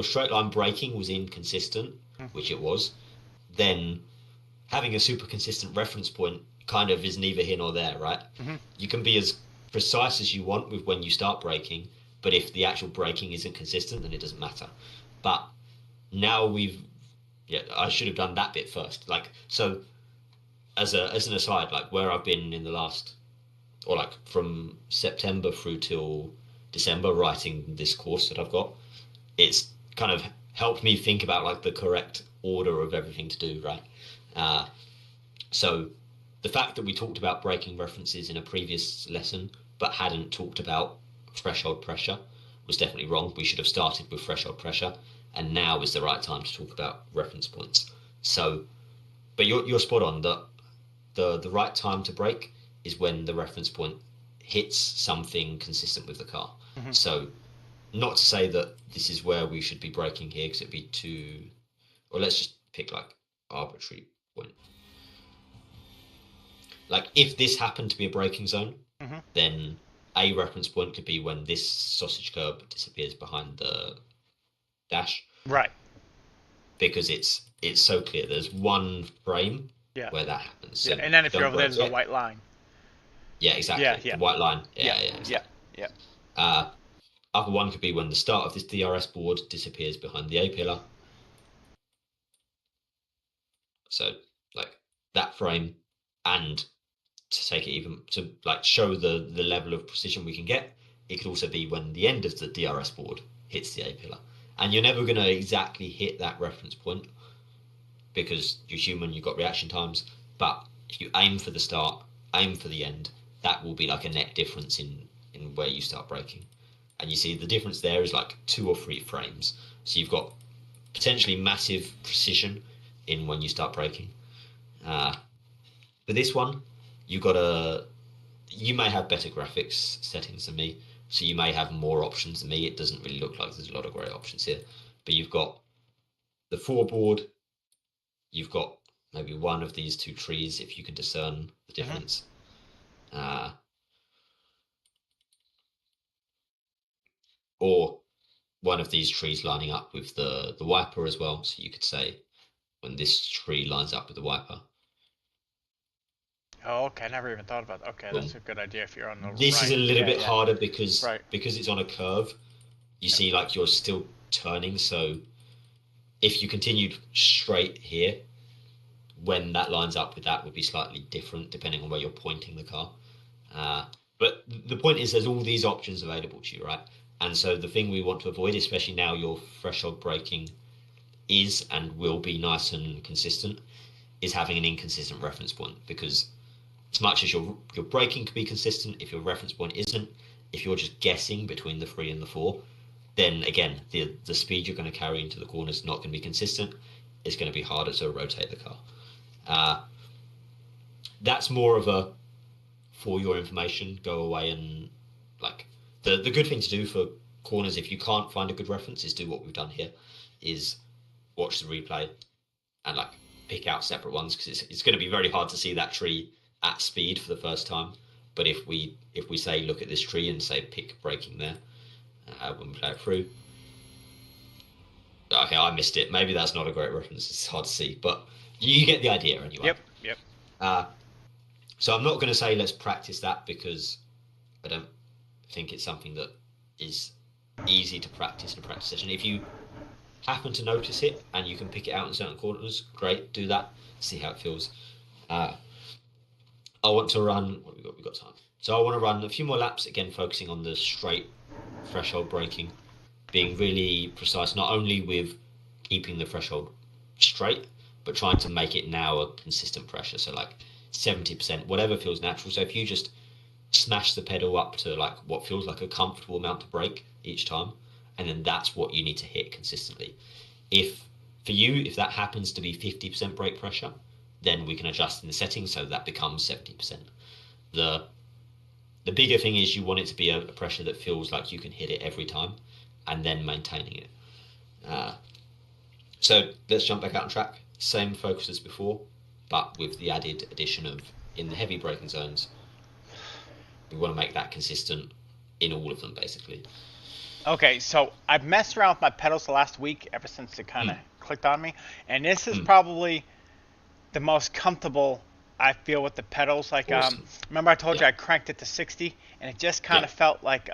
straight line braking was inconsistent, which it was, then having a super consistent reference point kind of is neither here nor there, right? You can be as precise as you want with when you start braking, but if the actual braking isn't consistent, then it doesn't matter. But now I should have done that bit first. Like, so as an aside, like where I've been in the last, or like from September through till December writing this course that I've got, it's kind of helped me think about like the correct order of everything to do, right? Uh, so the fact that we talked about braking references in a previous lesson but hadn't talked about threshold pressure was definitely wrong. We should have started with threshold pressure, and now is the right time to talk about reference points. So, but you're spot on that the right time to brake is when the reference point hits something consistent with the car. Hmm. So, not to say that this is where we should be braking here because it'd be too, or let's just pick like arbitrary point. Like if this happened to be a braking zone, Hmm. then a reference point could be when this sausage curb disappears behind the dash, Right. because it's so clear. There's one frame Yeah. where that happens. Yeah. So And then if you're don't over there, brake there's a yet. white line. Yeah, Yeah. exactly. Yeah. The white line. Yeah. Yeah, Yeah. exactly. Yeah. Uh, other one could be when the start of this DRS board disappears behind the A pillar. So like that frame, and to take it even to like show the level of precision we can get, it could also be when the end of the DRS board hits the A pillar. And you're never going to exactly hit that reference point because you're human, you've got reaction times. But if you aim for the start, aim for the end, that will be like a net difference in where you start braking. And you see the difference there is like 2 or 3 frames. So you've got potentially massive precision in when you start braking. For this one, you may have better graphics settings than me, so you may have more options than me. It doesn't really look like there's a lot of great options here, but you've got the foreboard, you've got maybe one of these two trees if you can discern the Hmm. difference. Uh, or one of these trees lining up with the wiper as well. So you could say when this tree lines up with the wiper, Oh, okay. I never even thought about that. Okay, that's boom. a good idea if you're on the This is right. a little Yeah. bit Yeah. harder because Right. it's on a curve. You Yep. see, like you're still turning. So if you continued straight here, when that lines up with that would be slightly different depending on where you're pointing the car. Uh, but the point is, there's all these options available to you, right? And so the thing we want to avoid, especially now your threshold braking is and will be nice and consistent, is having an inconsistent reference point. Because as much as your braking can be consistent, if your reference point isn't, if you're just guessing between the 3 and the 4, then again the speed you're going to carry into the corner is not going to be consistent. It's going to be harder to rotate the car. Uh, that's more of a for your information. Go away and like the good thing to do for corners if you can't find a good reference is do what we've done here, is watch the replay and like pick out separate ones because it's going to be very hard to see that tree at speed for the first time. But if we say look at this tree and say pick braking there when we play it through. Okay, I missed it. Maybe that's not a great reference. It's hard to see, but you get the idea anyway. Yep. Yep. Uh, so I'm not going to say let's practice that because I don't think it's something that is easy to practice in a practice session. If you happen to notice it and you can pick it out in certain corners, great, do that. See how it feels. I want to run. What have we got? We've got time. So I want to run a few more laps again, focusing on the straight threshold braking, being really precise, not only with keeping the threshold straight, but trying to make it now a consistent pressure. So like 70%, whatever feels natural. So if you just smash the pedal up to like what feels like a comfortable amount to brake each time, and then that's what you need to hit consistently. If for you, if that happens to be 50% brake pressure, then we can adjust in the settings so that becomes 70%. The the bigger thing is you want it to be a pressure that feels like you can hit it every time, and then maintaining it. Uh, so let's jump back out on track. Same focus as before, but with the added addition of in the heavy braking zones, we want to make that consistent in all of them, basically. Okay, so I've messed around with my pedals the last week ever since it kind of Mm, clicked on me, and this is mm, probably the most comfortable I feel with the pedals. Like, awesome. remember I told Yeah, you I cranked it to 60, and it just kind yeah, of felt like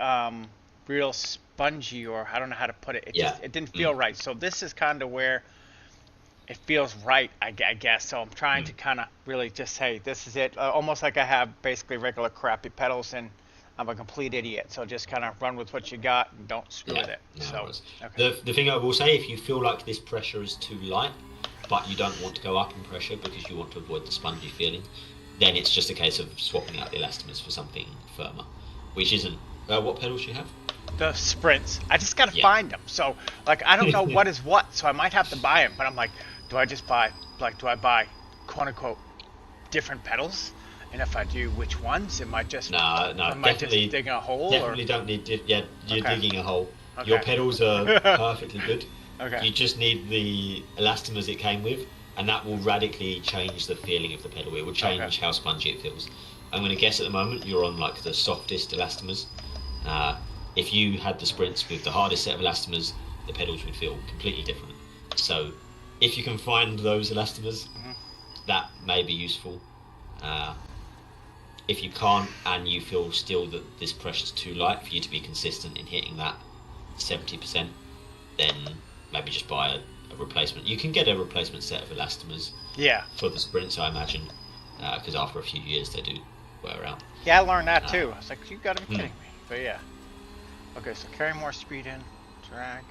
real spongy, or I don't know how to put it. yeah. It didn't feel Mm, right. So this is kind of where it feels right, I guess. So I'm trying to mm, kind of really just say this is it, almost like I have basically regular crappy pedals, and I'm a complete idiot. So just kind of run with what you got and don't screw with Yeah, it. no So, worries. okay. The thing I will say, if you feel like this pressure is too light, but you don't want to go up in pressure because you want to avoid the spongy feeling, then it's just a case of swapping out the elastomers for something firmer, which isn't. What pedals do you have? The sprints. I just gotta Yeah. find them. So like I don't know what is what. So I might have to buy them. But I'm like, do I just buy do I buy quote unquote different pedals? And if I do, which ones? No, no, Am I just definitely, digging a hole or? definitely don't need. Yeah, you're Okay. digging a hole. Your Okay. pedals are perfectly good. Okay. You just need the elastomers it came with, and that will radically change the feeling of the pedal. It will change Okay. how spongy it feels. I'm going to guess at the moment you're on like the softest elastomers. If you had the sprints with the hardest set of elastomers, the pedals would feel completely different. So, if you can find those elastomers, Mhm. that may be useful. Uh, if you can't and you feel still that this pressure's too light for you to be consistent in hitting that 70%, then maybe just buy a replacement. You can get a replacement set of elastomers Yeah. for the sprints, I imagine, because after a few years they do wear out. Yeah, I learned that Uh, too. I was like, you gotta be hmm. kidding me. But yeah. Okay, so carry more speed in, drag.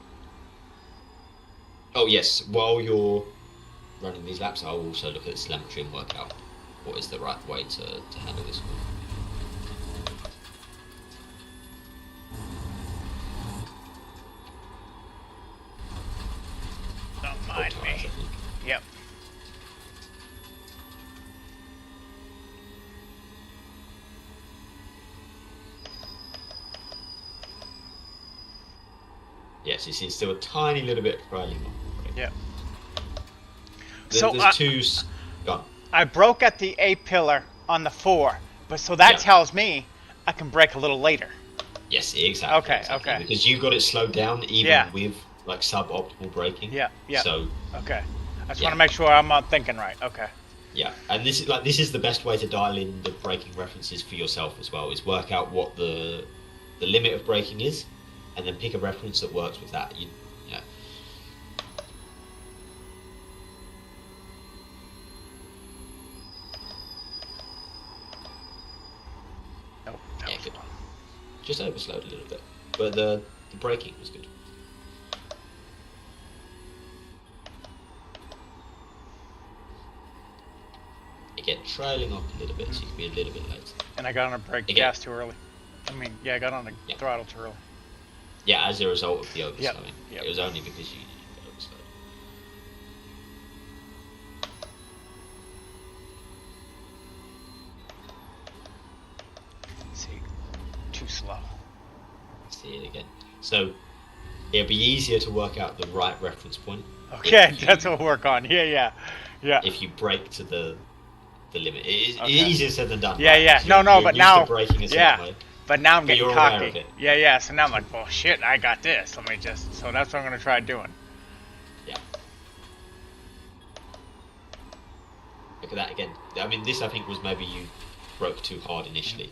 Oh yes, while you're running these laps, I'll also look at the telemetry and work out what is the right way to handle this one. Don't Oh, mind tires, me. I think. Yep. Yes, you see still a tiny little bit trailing on. Yep. So There's two. Gone. I broke at the A pillar on the 4, but so that Yeah. tells me I can brake a little later. Yes, exactly. Okay, Exactly. okay. Because you got it slowed down even Yeah. with like suboptimal braking. Yeah, yeah. So Okay. I just yeah, want to make sure I'm not thinking right. Okay. yeah. And this is the best way to dial in the braking references for yourself as well. Is work out what the limit of braking is, and then pick a reference that works with that. Yeah. Nope. That Yeah, was good. wrong. Just overslowed a little bit, but the braking was good. Again, trailing off a little bit, so you can be a little bit late. And I got on a brake Again. gas too early. I mean, yeah, I got on the Yeah. throttle too early. Yeah, as a result of the overslowing. Yep. It was only because you got overslowed. See, too slow. See it again. So it'll be easier to work out the right reference point. Okay, if you, that's what we'll work on. Yeah, yeah, yeah. if you brake to the limit. It's Okay. easier said than done. Yeah, right? yeah. Because No, no, you're but used now, to braking a certain yeah. way. But now I'm But getting you're aware cocky. of it. Yeah, yeah. So now I'm like, well, shit, I got this. Let me just. So that's what I'm gonna try doing. Yeah. Look at that again. I mean, this I think was maybe you broke too hard initially.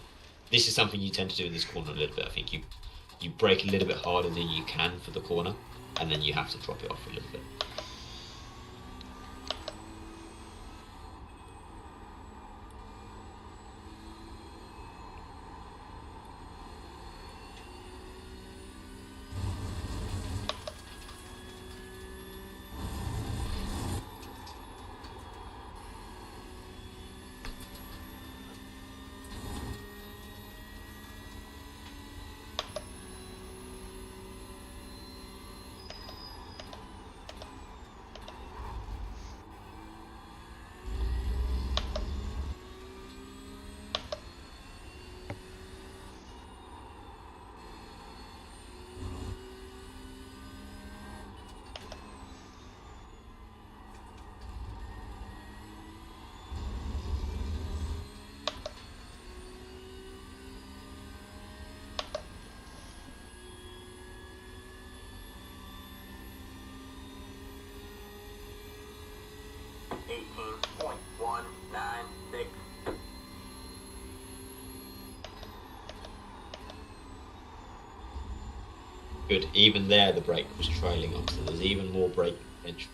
This is something you tend to do in this corner a little bit. I think you brake a little bit harder than you can for the corner, and then you have to drop it off a little bit. Good. Even there, the brake was trailing off, so there's even more brake potential.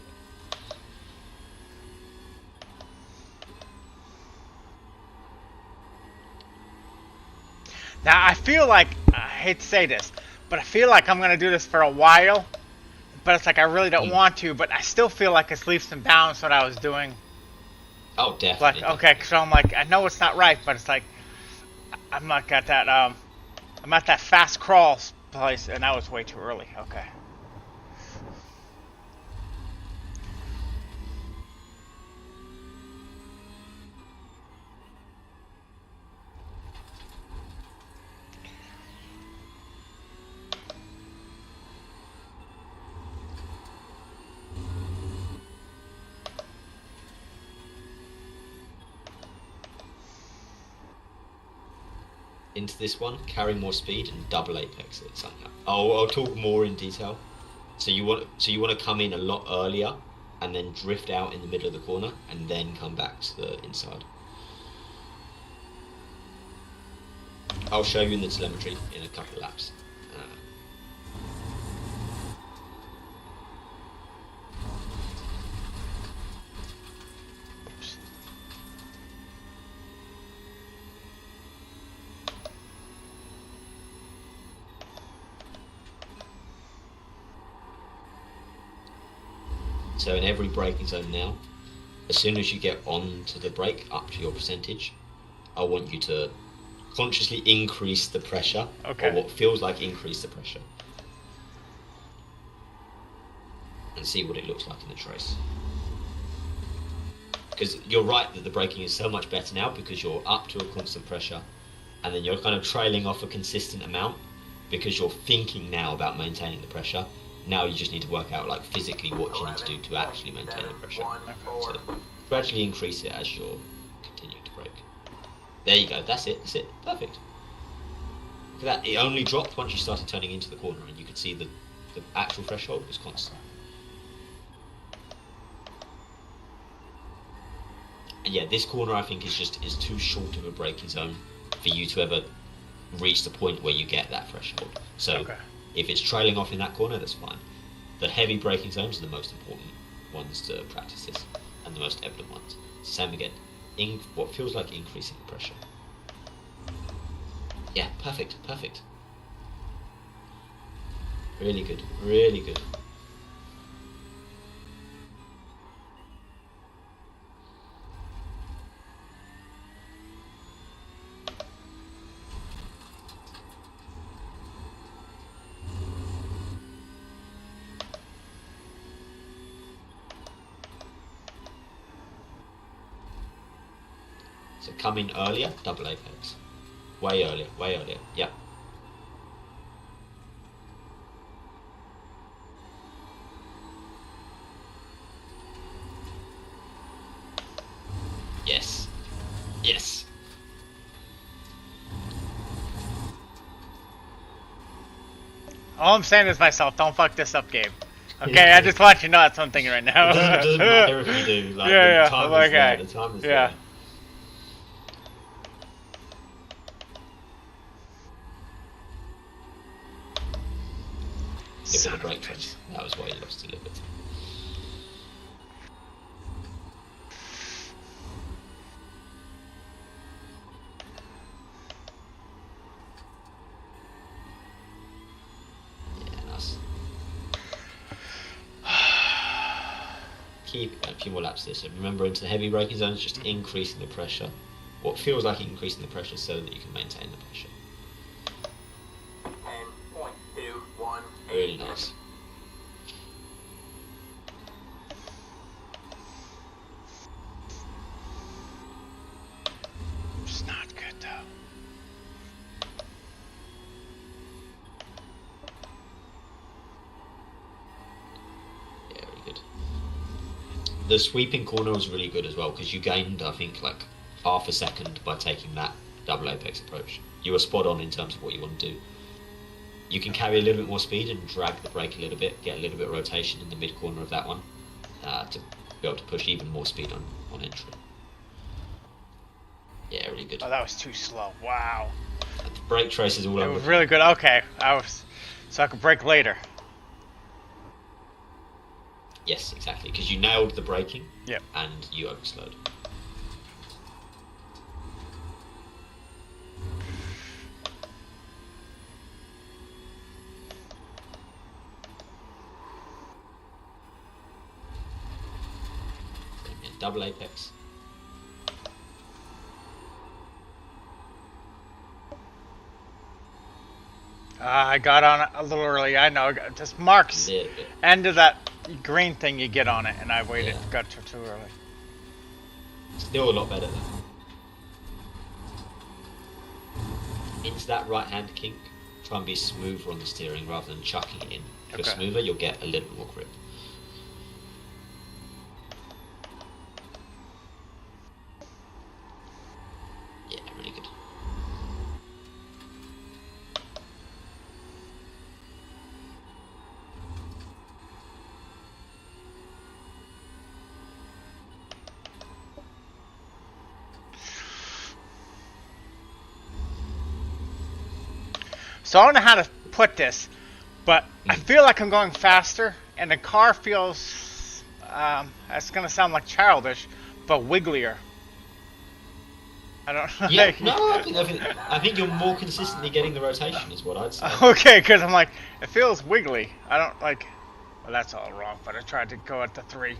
Now I feel like I hate to say this, but I feel like I'm gonna do this for a while. But it's like I really don't want to. But I still feel like it's leaps and bounds what I was doing. Oh, definitely. Like okay, so I'm like I know it's not right, but it's like I'm like at that I'm at that fast crawl place, and that was way too early. Okay. Into this one, carry more speed and double apex it somehow. I'll talk more in detail. So you want to come in a lot earlier, and then drift out in the middle of the corner, and then come back to the inside. I'll show you in the telemetry in a couple of laps. So in every braking zone now, as soon as you get onto the brake up to your percentage, I want you to consciously increase the pressure, or what feels like increase the pressure, and see what it looks like in the trace. Because you're right that the braking is so much better now because you're up to a constant pressure, and then you're kind of trailing off a consistent amount because you're thinking now about maintaining the pressure. Now you just need to work out like physically what you need to do to actually maintain the pressure. So gradually increase it as you're continuing to brake. There you go, that's it, perfect. Look at that, it only dropped once you started turning into the corner, and you could see the actual threshold was constant. And yeah, this corner I think is too short of a braking zone for you to ever reach the point where you get that threshold. So if it's trailing off in that corner, that's fine. The heavy braking zones are the most important ones to practice this, and the most evident ones. Same again, what feels like increasing the pressure. Yeah, perfect. Really good, really good. So come in earlier, double apex. Way earlier, yeah. Yes. All I'm saying is myself, don't fuck this up, Gabe. Okay, I just want you to know that's what I'm thinking right now. It doesn't matter if you do. Like, yeah, the time is there. The time is there. Look at the brake trace. That was why you lost a little bit. Yeah, nice. Keep a few more laps there. So remember, into the heavy braking zones, just increasing the pressure. What feels like increasing the pressure so that you can maintain the pressure. 10.21. Really nice. It's not good though. Yeah, really good. The sweeping corner was really good as well because you gained, I think, like half a second by taking that double apex approach. You were spot on in terms of what you want to do. You can carry a little bit more speed and drag the brake a little bit, get a little bit of rotation in the mid corner of that one to be able to push even more speed on entry. Yeah, really good. Oh, that was too slow. Wow. And the brake traces all over. It was really good. Okay, so I could brake later. Yes, exactly, because you nailed the braking. Yep. And you overslowed. double apex. I got on it a little early. I know. Just marks A little bit. end of that green thing you get on it, and I waited. Yeah. Got too early. Still a lot better though. Into that right hand kink, try and be smoother on the steering rather than chucking it in. If you're Okay. smoother, you'll get a little bit more grip. Yeah, really good. So I don't know how to put this, but I feel like I'm going faster, and the car feels. It's gonna sound like childish, but wigglier. I don't know. Yeah, no, I think you're more consistently getting the rotation, is what I'd say. Okay, because I'm like, it feels wiggly. I don't like. Well, that's all wrong, but I tried to go at the 3.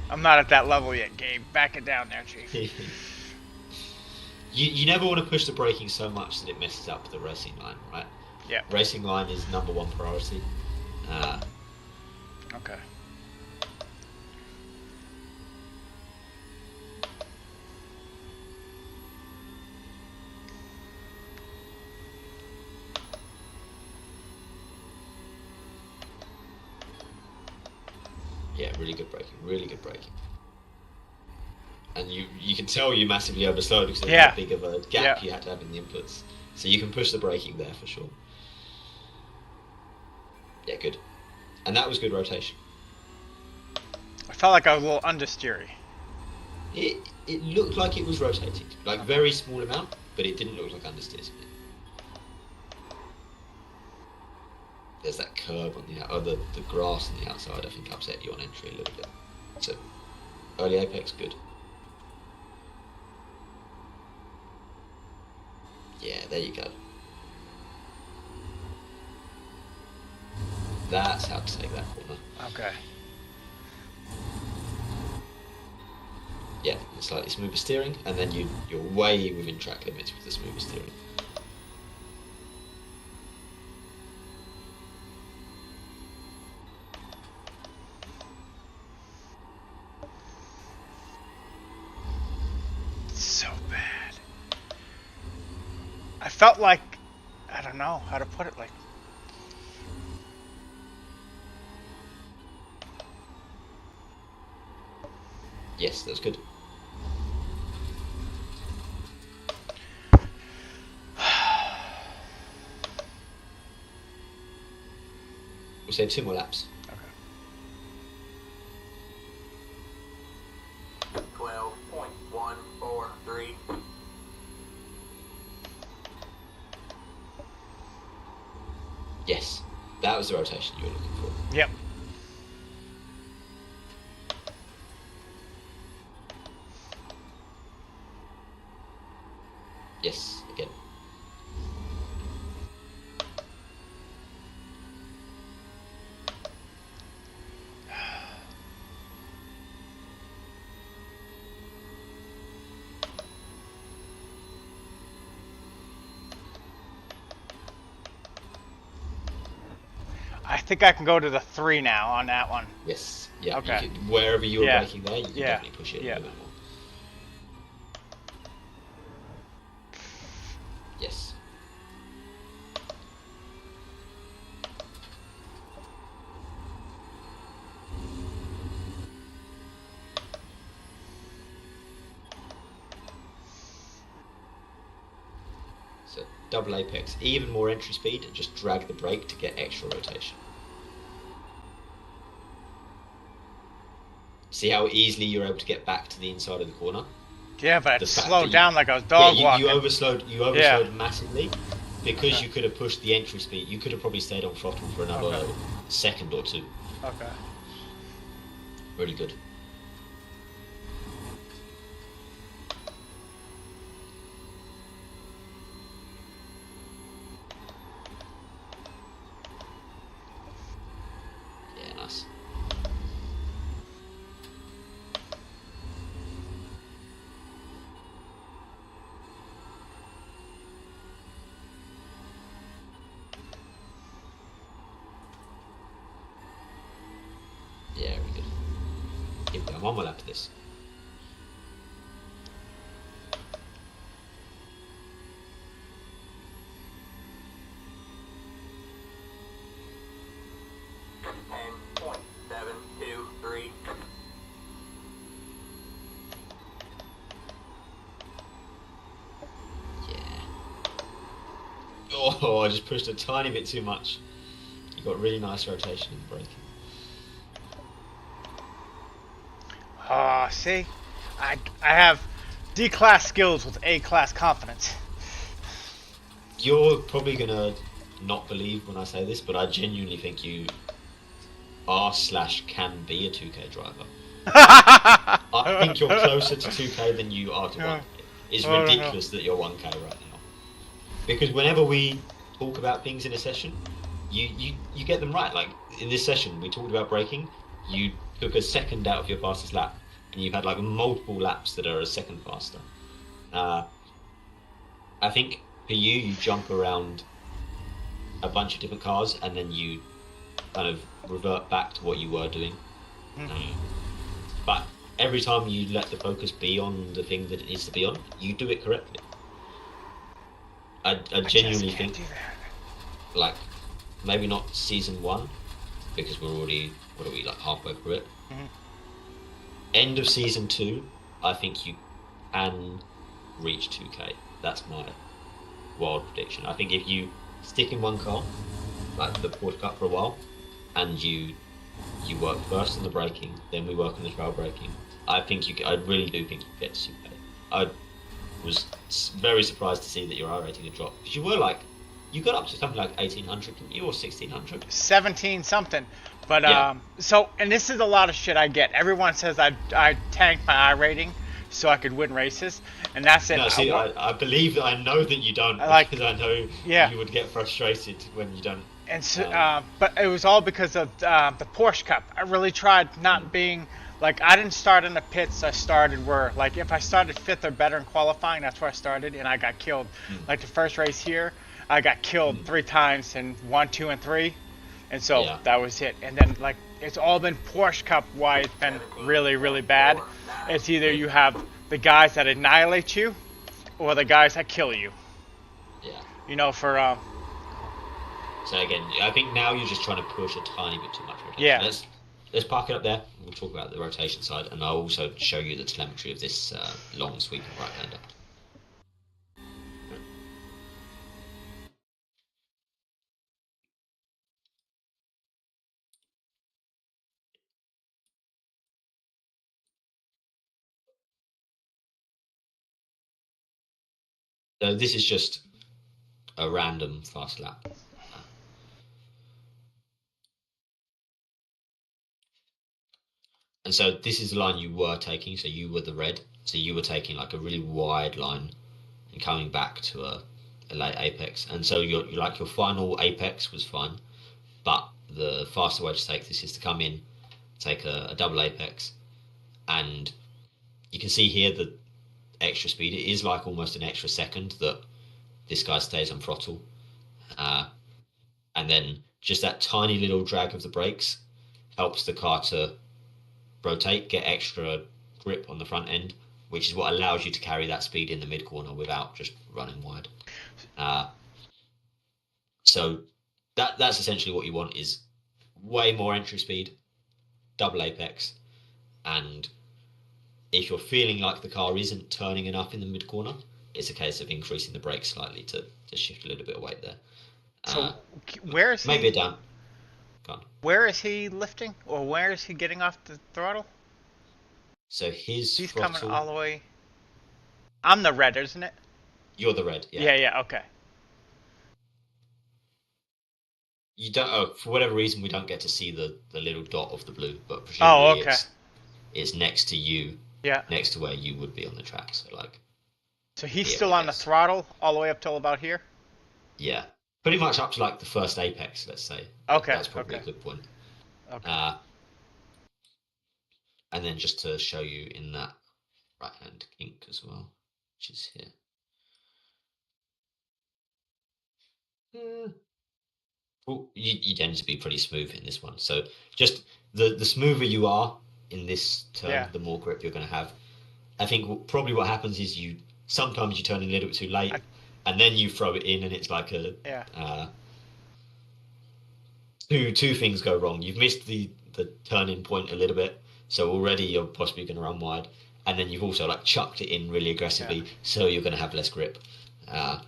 I'm not at that level yet, Gabe. Back it down there, Chief. You never want to push the braking so much that it messes up the racing line, right? Yeah. Racing line is #1 priority. Okay. Yeah, really good braking, really good braking. And you can tell you massively overslowed because there's Yeah. that big of a gap you had to have in the inputs. So you can push the braking there for sure. Yeah, good. And that was good rotation. I felt like I was a little understeery. It looked like it was rotating, like very small amount, but it didn't look like understeer to me. There's that curb on the grass on the outside. I think upset you on entry a little bit. So early apex, good. Yeah, there you go. That's how to take that corner. Okay. Yeah, slightly smoother steering, and then you're way within track limits with the smoother steering. So bad. I felt like, I don't know how to put it, like, Yes, that's good. We'll say 2 more laps. okay. 12.143. Yes, that was the rotation you were looking for. Yep. Yes, again. I think I can go to the 3 now on that one. Yes, yeah. Okay. You can, wherever you were Yeah. braking there, you can Yeah. definitely push it a Yeah. little bit more. Yes. So double apex, even more entry speed, and just drag the brake to get extra rotation. See how easily you're able to get back to the inside of the corner? Yeah, but The it fact slowed that down like I was dog you walking. overslowed. You Yeah. overslowed massively because Okay. you could have pushed the entry speed. You could have probably stayed on throttle for another Okay. second or 2. Okay. Really good. Yeah, nice. Yeah, very good. Keep going. One more lap of this. Point, 7, 2, 3. Yeah. Oh, I just pushed a tiny bit too much. You got really nice rotation in the braking. Oh, see, I have D-class skills with A-class confidence. You're probably gonna not believe when I say this, but I genuinely think you are slash can be a 2K driver. I think you're closer to 2K than you are to 1K. It's Oh, no. ridiculous that you're 1K right now. Because whenever we talk about things in a session, you get them right. Like in this session, we talked about braking. You took a second out of your fastest lap, and you've had like multiple laps that are a second faster. Uh, I think for you, you jump around a bunch of different cars, and then you kind of revert back to what you were doing. Um, but every time you let the focus be on the thing that it needs to be on, you do it correctly. I genuinely just can't think, do that. like, maybe not season one, because we're already, what are we, like halfway through it? Mhm. End of season two, I think you can reach 2K. That's my wild prediction. I think if you stick in one car, like the Porsche Cup for a while, and you work first on the braking, then we work on the trail braking. I think I really do think you get to 2K. I was very surprised to see that your R rating had dropped because you were like, you got up to something like 1800, didn't you, or 1600? 17 something. But Yeah. so and this is a lot of shit I get. Everyone says I tanked my I rating so I could win races, and that's it. No, see, I believe that I know that you don't Like, because I know yeah. you would get frustrated when you don't. And so, Um, but it was all because of the Porsche Cup. I really tried not mm, being like I didn't start in the pits. I started where like if I started fifth or better in qualifying, that's where I started, and I got killed. mm, Like the first race here, I got killed mm, 3 times in 1, 2, and 3, and so yeah, that was it. And then like it's all been Porsche Cup why it's been really really bad. It's either you have the guys that annihilate you, or the guys that kill you. yeah. You know, for So again, I think now you're just trying to push a tiny bit too much rotation. yeah. Let's park it up there. We'll talk about the rotation side, and I'll also show you the telemetry of this long sweeping right-hander. So this is just a random fast lap. And so this is the line you were taking. So you were the red. So you were taking like a really wide line and coming back to a late apex. And so your final apex was fine, but the faster way to take this is to come in, take a double apex, and you can see here the extra speed. It is like almost an extra second that this guy stays on throttle, uh, and then just that tiny little drag of the brakes helps the car to rotate, get extra grip on the front end, which is what allows you to carry that speed in the mid corner without just running wide. Uh, so that's essentially what you want is way more entry speed, double apex, and if you're feeling like the car isn't turning enough in the mid corner, it's a case of increasing the brakes slightly to shift a little bit of weight there. Uh, So where is maybe a he? down. Gone. Where is he lifting, or where is he getting off the throttle? So his He's coming all throttle. the way. I'm the red, isn't it? You're the red, yeah. Yeah, yeah, okay. You don't. Oh, for whatever reason, we don't get to see the little dot of the blue, but Oh, presumably okay. it's next to you, Yeah. next to where you would be on the track. So like So he's here, I still on the guess. throttle all the way up till about here. Yeah, pretty much up to like the first apex. Let's say Okay, that's probably okay, a good point. okay. Uh, and then just to show you in that right hand kink as well, which is here. Well, you tend to be pretty smooth in this one. So just the smoother you are in this turn, Yeah. the more grip you're going to have. I think probably what happens is sometimes you turn in a little bit too late, I, and then you throw it in, and it's like yeah. two things go wrong. You've missed the turning point a little bit, so already you're possibly going to run wide, and then you've also like chucked it in really Yeah. aggressively, so you're going to have less grip. Uh,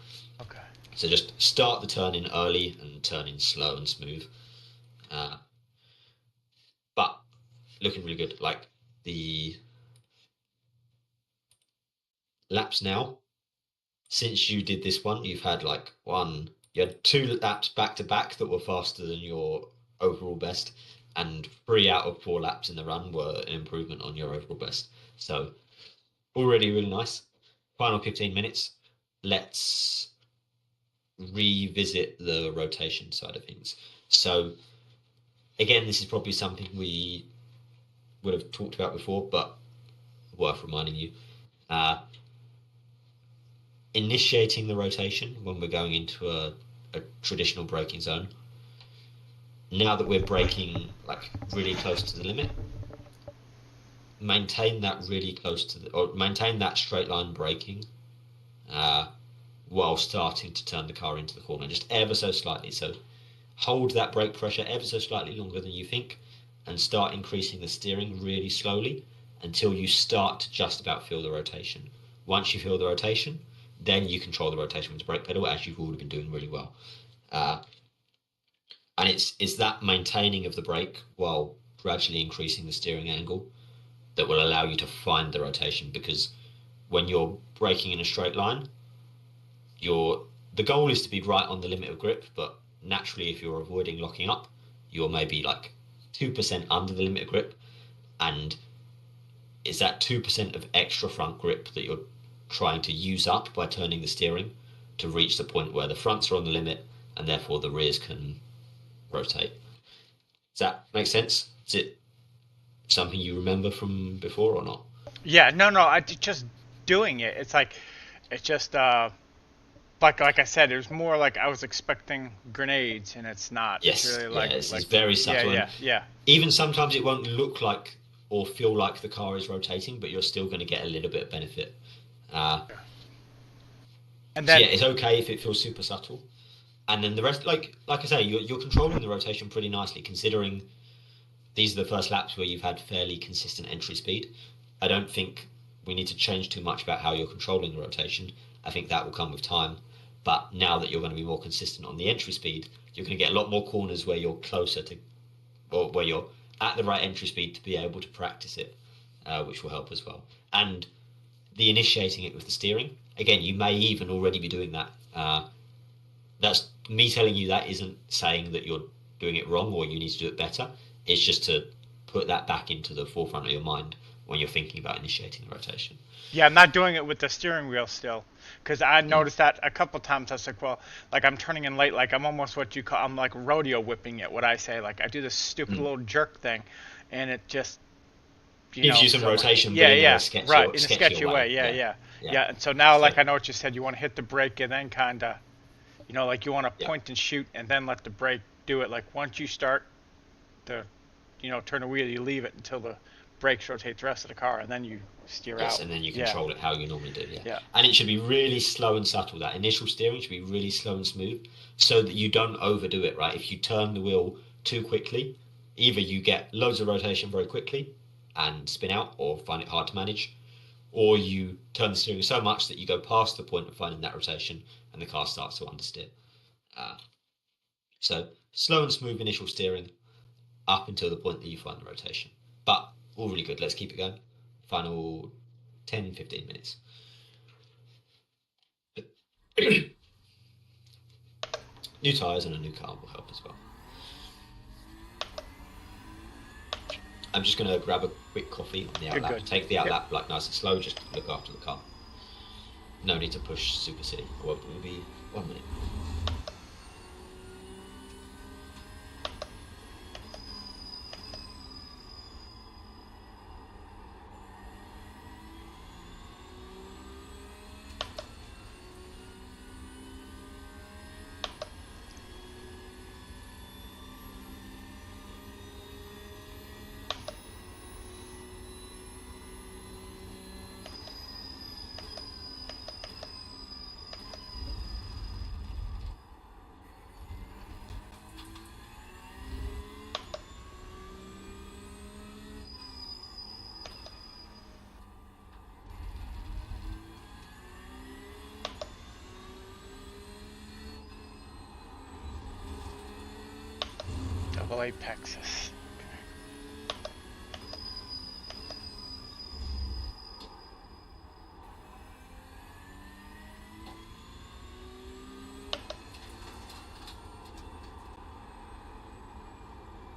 Okay. so just start the turn in early and turn in slow and smooth. Uh, but looking really good. Like the laps now, since you did this one, you've had like you had 2 laps back to back that were faster than your overall best, and 3 out of 4 laps in the run were an improvement on your overall best. So already really nice. Final 15 minutes. Let's revisit the rotation side of things. So again, this is probably something we would have talked about before, but worth reminding you. Uh, Initiating the rotation when we're going into a traditional braking zone. Now that we're braking like really close to the limit, maintain that really close to or maintain that straight line braking uh, while starting to turn the car into the corner, just ever so slightly. So hold that brake pressure ever so slightly longer than you think, and start increasing the steering really slowly until you start to just about feel the rotation. Once you feel the rotation, then you control the rotation with the brake pedal, as you've already been doing really well. And it's that maintaining of the brake while gradually increasing the steering angle that will allow you to find the rotation, because when you're braking in a straight line, the goal is to be right on the limit of grip, but naturally if you're avoiding locking up, you're maybe like 2% under the limit of grip, and it's that 2% of extra front grip that you're trying to use up by turning the steering to reach the point where the fronts are on the limit and therefore the rears can rotate. Does that make sense? Is it something you remember from before or not? Yeah. No. No. Just doing it. It's just like I said, it was more like I was expecting grenades, and it's not. It's Yes, really yeah, like it's like very yeah, subtle, and yeah, yeah, even sometimes it won't look like or feel like the car is rotating, but you're still going to get a little bit of benefit. Uh, yeah. And so yeah, then it's okay if it feels super subtle, and then the rest, like I say, you're controlling the rotation pretty nicely, considering these are the first laps where you've had fairly consistent entry speed. I don't think we need to change too much about how you're controlling the rotation. I think that will come with time. But now that you're going to be more consistent on the entry speed, you're going to get a lot more corners where you're closer to, or where you're at the right entry speed to be able to practice it, which will help as well. And the initiating it with the steering, again, you may even already be doing that. That's me telling you that isn't saying that you're doing it wrong or you need to do it better. It's just to put that back into the forefront of your mind when you're thinking about initiating the rotation. yeah, I'm not doing it with the steering wheel still, because I Mm, noticed that a couple times. I was like, well, like I'm turning in late, like I'm almost what you call, I'm like rodeo whipping it. What I say, like I do this stupid mm. little jerk thing, and it just Gives you some so like rotation, but yeah, in a yeah, right, in a sketchier sketchy way. way, yeah, Yeah, yeah, yeah. yeah. And so now, So like I know what you said, you want to hit the brake and then kind of, like you want to yeah, point and shoot and then let the brake do it. Like once you start to, turn the wheel, you leave it until the brakes rotate the rest of the car, and then you steer yes, out. and then you Yeah, control it how you normally do. Yeah, yeah, and it should be really slow and subtle. That initial steering should be really slow and smooth, so that you don't overdo it. Right, if you turn the wheel too quickly, either you get loads of rotation very quickly and spin out, or find it hard to manage, or you turn the steering so much that you go past the point of finding that rotation and the car starts to understeer. Uh, so slow and smooth initial steering up until the point that you find the rotation. But all really good. Let's keep it going. Final 10, 15 minutes. New tyres and a new car will help as well. I'm just going to grab a quick coffee on the good, outlap. good. Take the Yep. outlap like nice and slow, just look after the car. No need to push super city. Well, it will be 1 minute. double apexes.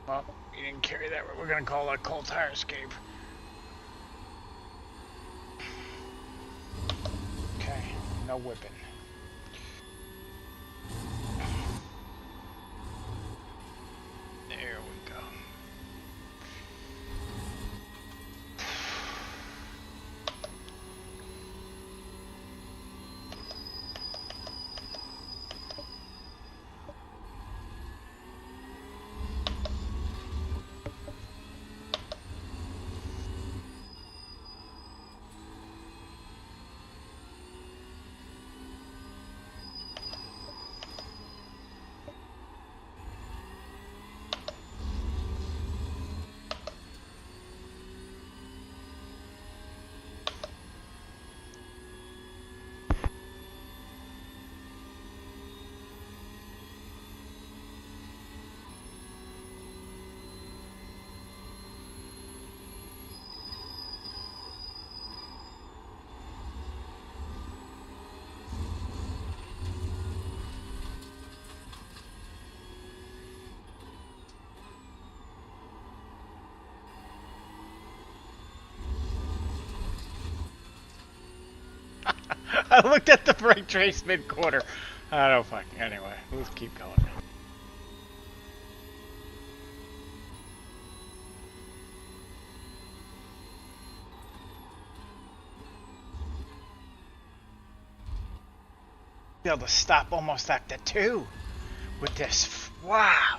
Well, you didn't carry that. We're gonna call that cold tire escape. Okay, no whipping. There we go. I looked at the brake trace mid-quarter. I don't fucking. Anyway, let's keep going. Be able to stop almost at the 2 with this. Wow.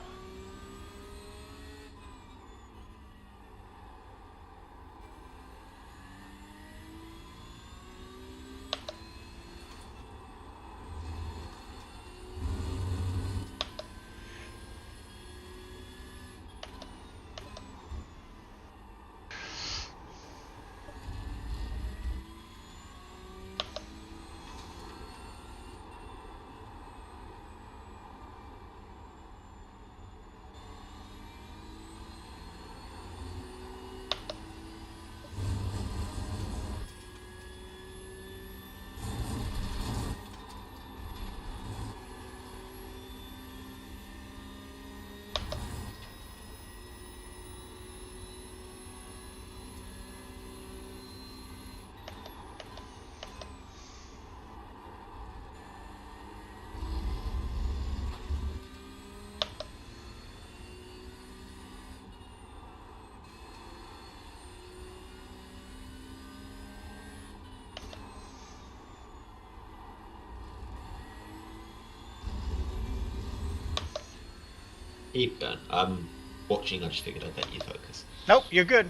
Keep going. I'm watching, I just figured I'd let you focus. Nope, you're good.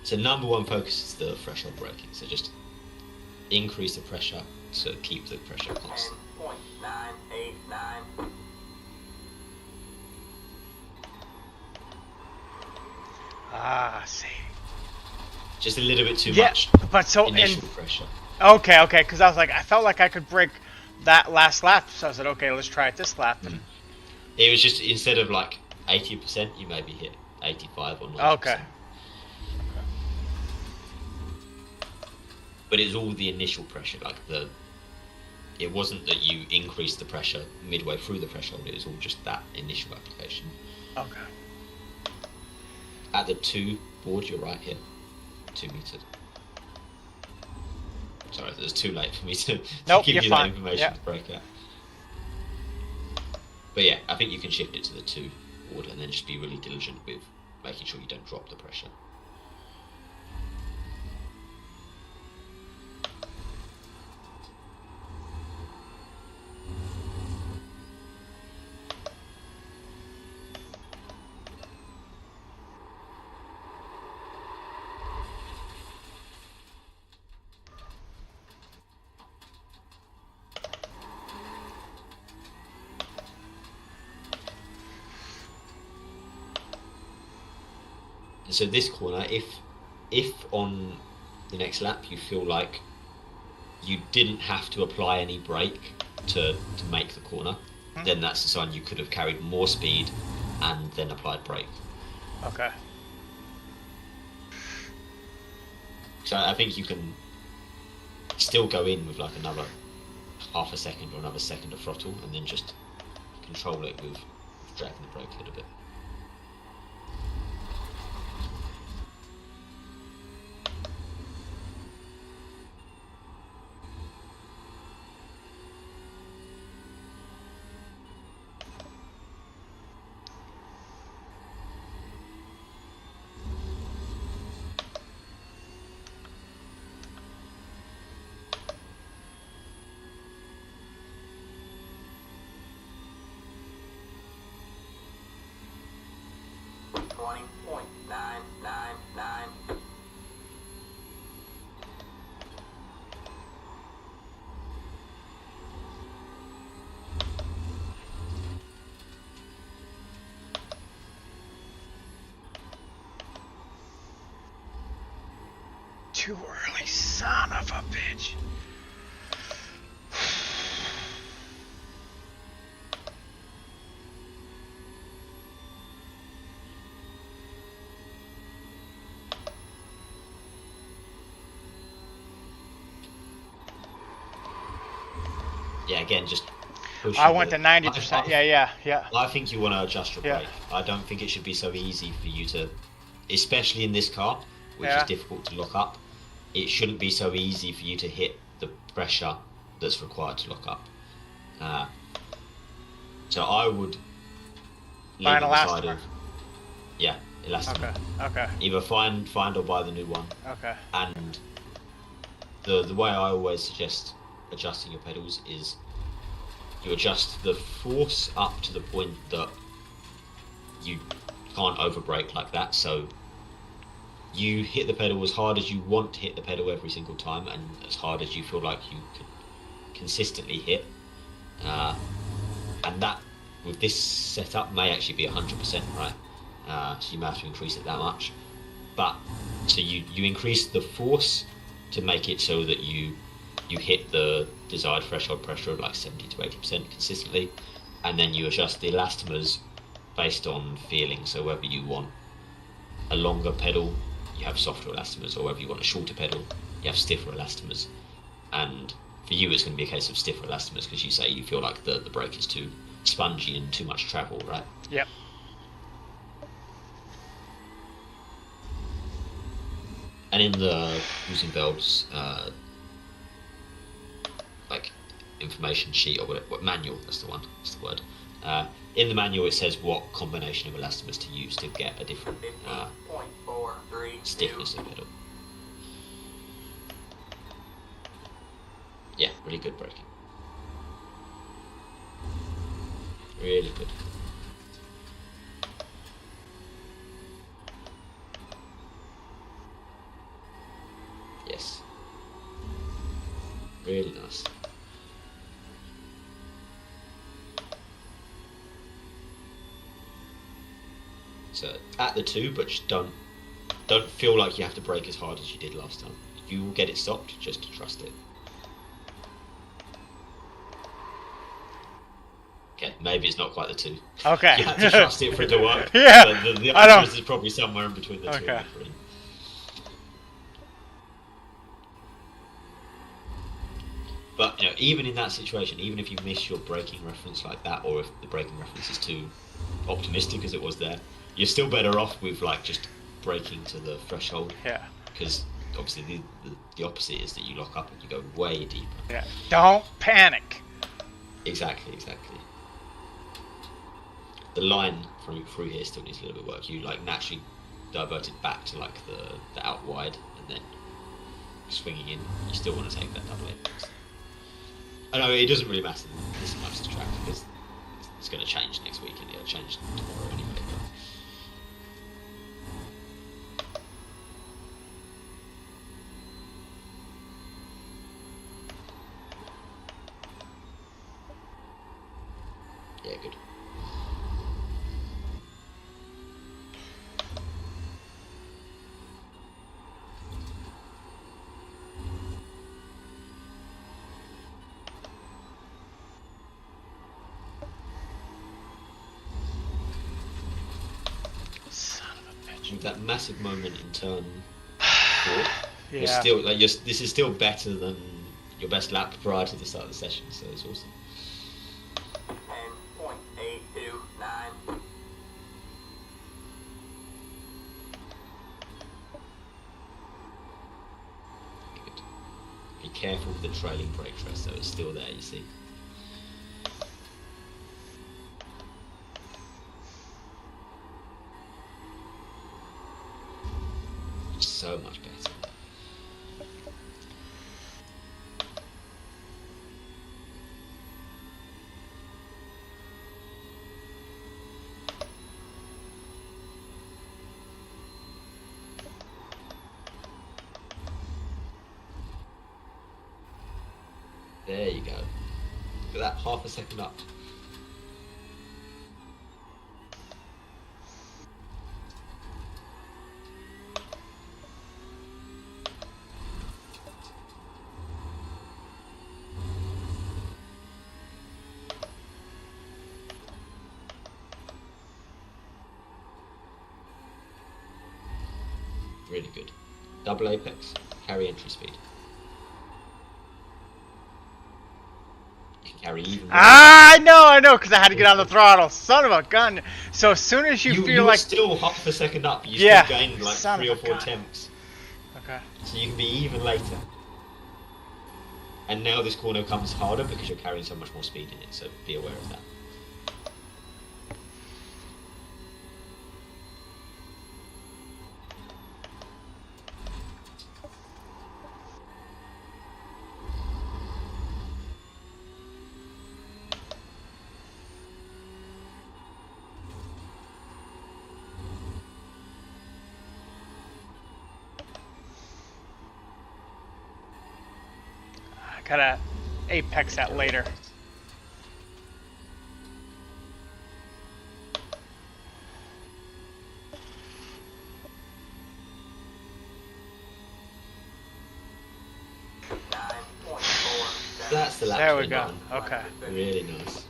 So number one focus is the threshold braking. So just increase the pressure to keep the pressure constant. 10.989. Ah, see. Just a little bit too Yeah, much but so initial pressure. Okay, because I was like, I felt like I could break that last lap, so I said, okay, let's try it this lap. And It was just, instead of like 80%, you maybe hit 85 or 90%. Okay. But it's all the initial pressure, like it wasn't that you increased the pressure midway through the threshold, it was all just that initial application. Okay. At the 2 board, you're right here. 2 meters. Sorry, it was too late for me to Nope, give you're you fine. that information Yeah. to break out. But yeah, I think you can shift it to the 2 board and then just be really diligent with making sure you don't drop the pressure. And so this corner, if on the next lap you feel like you didn't have to apply any brake to make the corner, then that's the sign you could have carried more speed and then applied brake. Okay. So I think you can still go in with like another half a second or another second of throttle, and then just control it with dragging the brake a little bit. Too early, son of a bitch. Yeah, again, just pushing. I went to 90%. Yeah. I think you want to adjust your Yeah. brake. I don't think it should be so easy for you to, especially in this car, which is difficult to lock up. It shouldn't be so easy for you to hit the pressure that's required to lock up. So I would Buy an lean on the side elastomer. of elastomer. Okay. Either find or buy the new one. Okay. And the way I always suggest adjusting your pedals is you adjust the force up to the point that you can't over brake like that. So you hit the pedal as hard as you want to hit the pedal every single time, and as hard as you feel like you can consistently hit. And that, with this setup, may actually be 100%, right? So you may have to increase it that much. But so you increase the force to make it so that you hit the desired threshold pressure of like 70 to 80% consistently, and then you adjust the elastomers based on feeling. So whether you want a longer pedal, you have softer elastomers, or whether you want a shorter pedal, you have stiffer elastomers. And for you, it's going to be a case of stiffer elastomers because you say you feel like the brake is too spongy and too much travel, right? Yep. And in the using belts like information sheet or what manual, that's the word. In the manual it says what combination of elastomers to use to get a different stiffness of pedal. Yeah, really good braking. Really good. Yes. Really nice. So at the 2, but just don't feel like you have to brake as hard as you did last time. If you will get it stopped, just trust it. Okay, maybe it's not quite the 2. Okay. You have to trust it for it to work. Yeah. But the answer is probably somewhere in between the 2 and the 3. But you know, even in that situation, even if you miss your braking reference like that, or if the braking reference is too optimistic as it was there, you're still better off with like just braking to the threshold. Yeah. Because obviously the opposite is that you lock up and you go way deeper. Yeah. Don't panic. Exactly. The line through here still needs a little bit of work. You like naturally divert it back to like the out wide, and then swinging in. You still want to take that double end. I know it doesn't really matter this much to track because it's going to change next week and it'll change tomorrow anyway. But yeah, good. with that massive moment in turn 4, you're Yeah. still like this is still better than your best lap prior to the start of the session, so it's awesome. 10.829. Good. Be careful with the trailing brake trace, so it's still there, you see. So much better. There you go. Look at that, half a second up. Really good. Double apex, carry entry speed. You can carry even more. I know, because I had to get on the throttle. Son of a gun. So as soon as you feel you were like... still half a second up. You Yeah, still gained like son 3 of or a 4 gun. attempts. Okay. So you can be even later. And now this corner comes harder because you're carrying so much more speed in it, so be aware of that. I gotta apex that later. That's the lap There we 21. go. Okay. Really nice.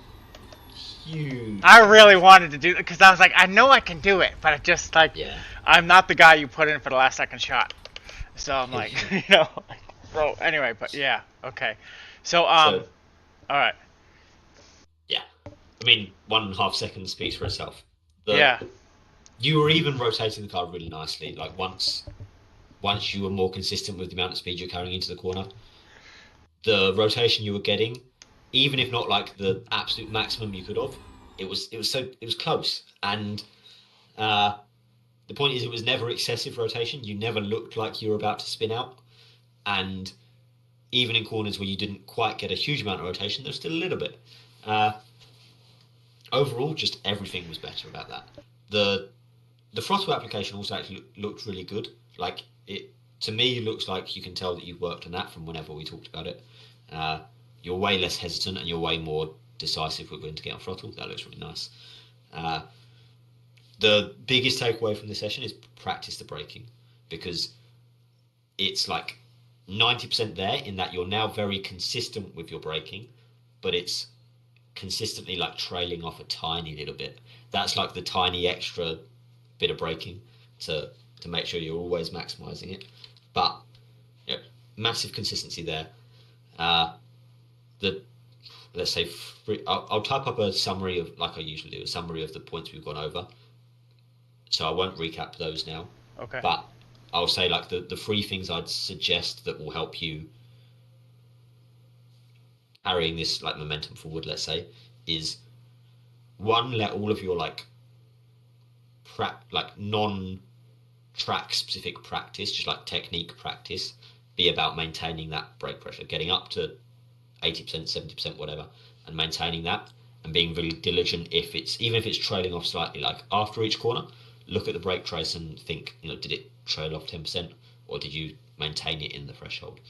Huge. I really wanted to do it because I was like, I know I can do it, but I just like, Yeah. I'm not the guy you put in for the last second shot. So I'm like, bro. Anyway, but yeah, okay. So all right. Yeah. I mean, 1.5 seconds speaks for itself. Yeah. You were even rotating the car really nicely. Like once you were more consistent with the amount of speed you're carrying into the corner, the rotation you were getting, even if not like the absolute maximum you could have, it was close. And the point is, it was never excessive rotation. You never looked like you were about to spin out. And even in corners where you didn't quite get a huge amount of rotation, there was still a little bit. Overall, just everything was better about that. The throttle application also actually looked really good. Like it, to me, looks like you can tell that you've worked on that from whenever we talked about it. You're way less hesitant and you're way more decisive with when to get on throttle. That looks really nice. The biggest takeaway from the session is practice the braking, because it's like 90% there in that you're now very consistent with your braking, but it's consistently like trailing off a tiny little bit. That's like the tiny extra bit of braking to make sure you're always maximizing it. But yeah, massive consistency there. Let's say I'll type up a summary of, like I usually do, a summary of the points we've gone over. So I won't recap those now. Okay. But I'll say like the 3 things I'd suggest that will help you carrying this like momentum forward, let's say, is 1, let all of your like non-track specific practice, just like technique practice, be about maintaining that brake pressure, getting up to 80%, 70%, whatever, and maintaining that, and being really diligent even if it's trailing off slightly, like after each corner, look at the brake trace and think, did it trail off 10% or did you maintain it in the threshold?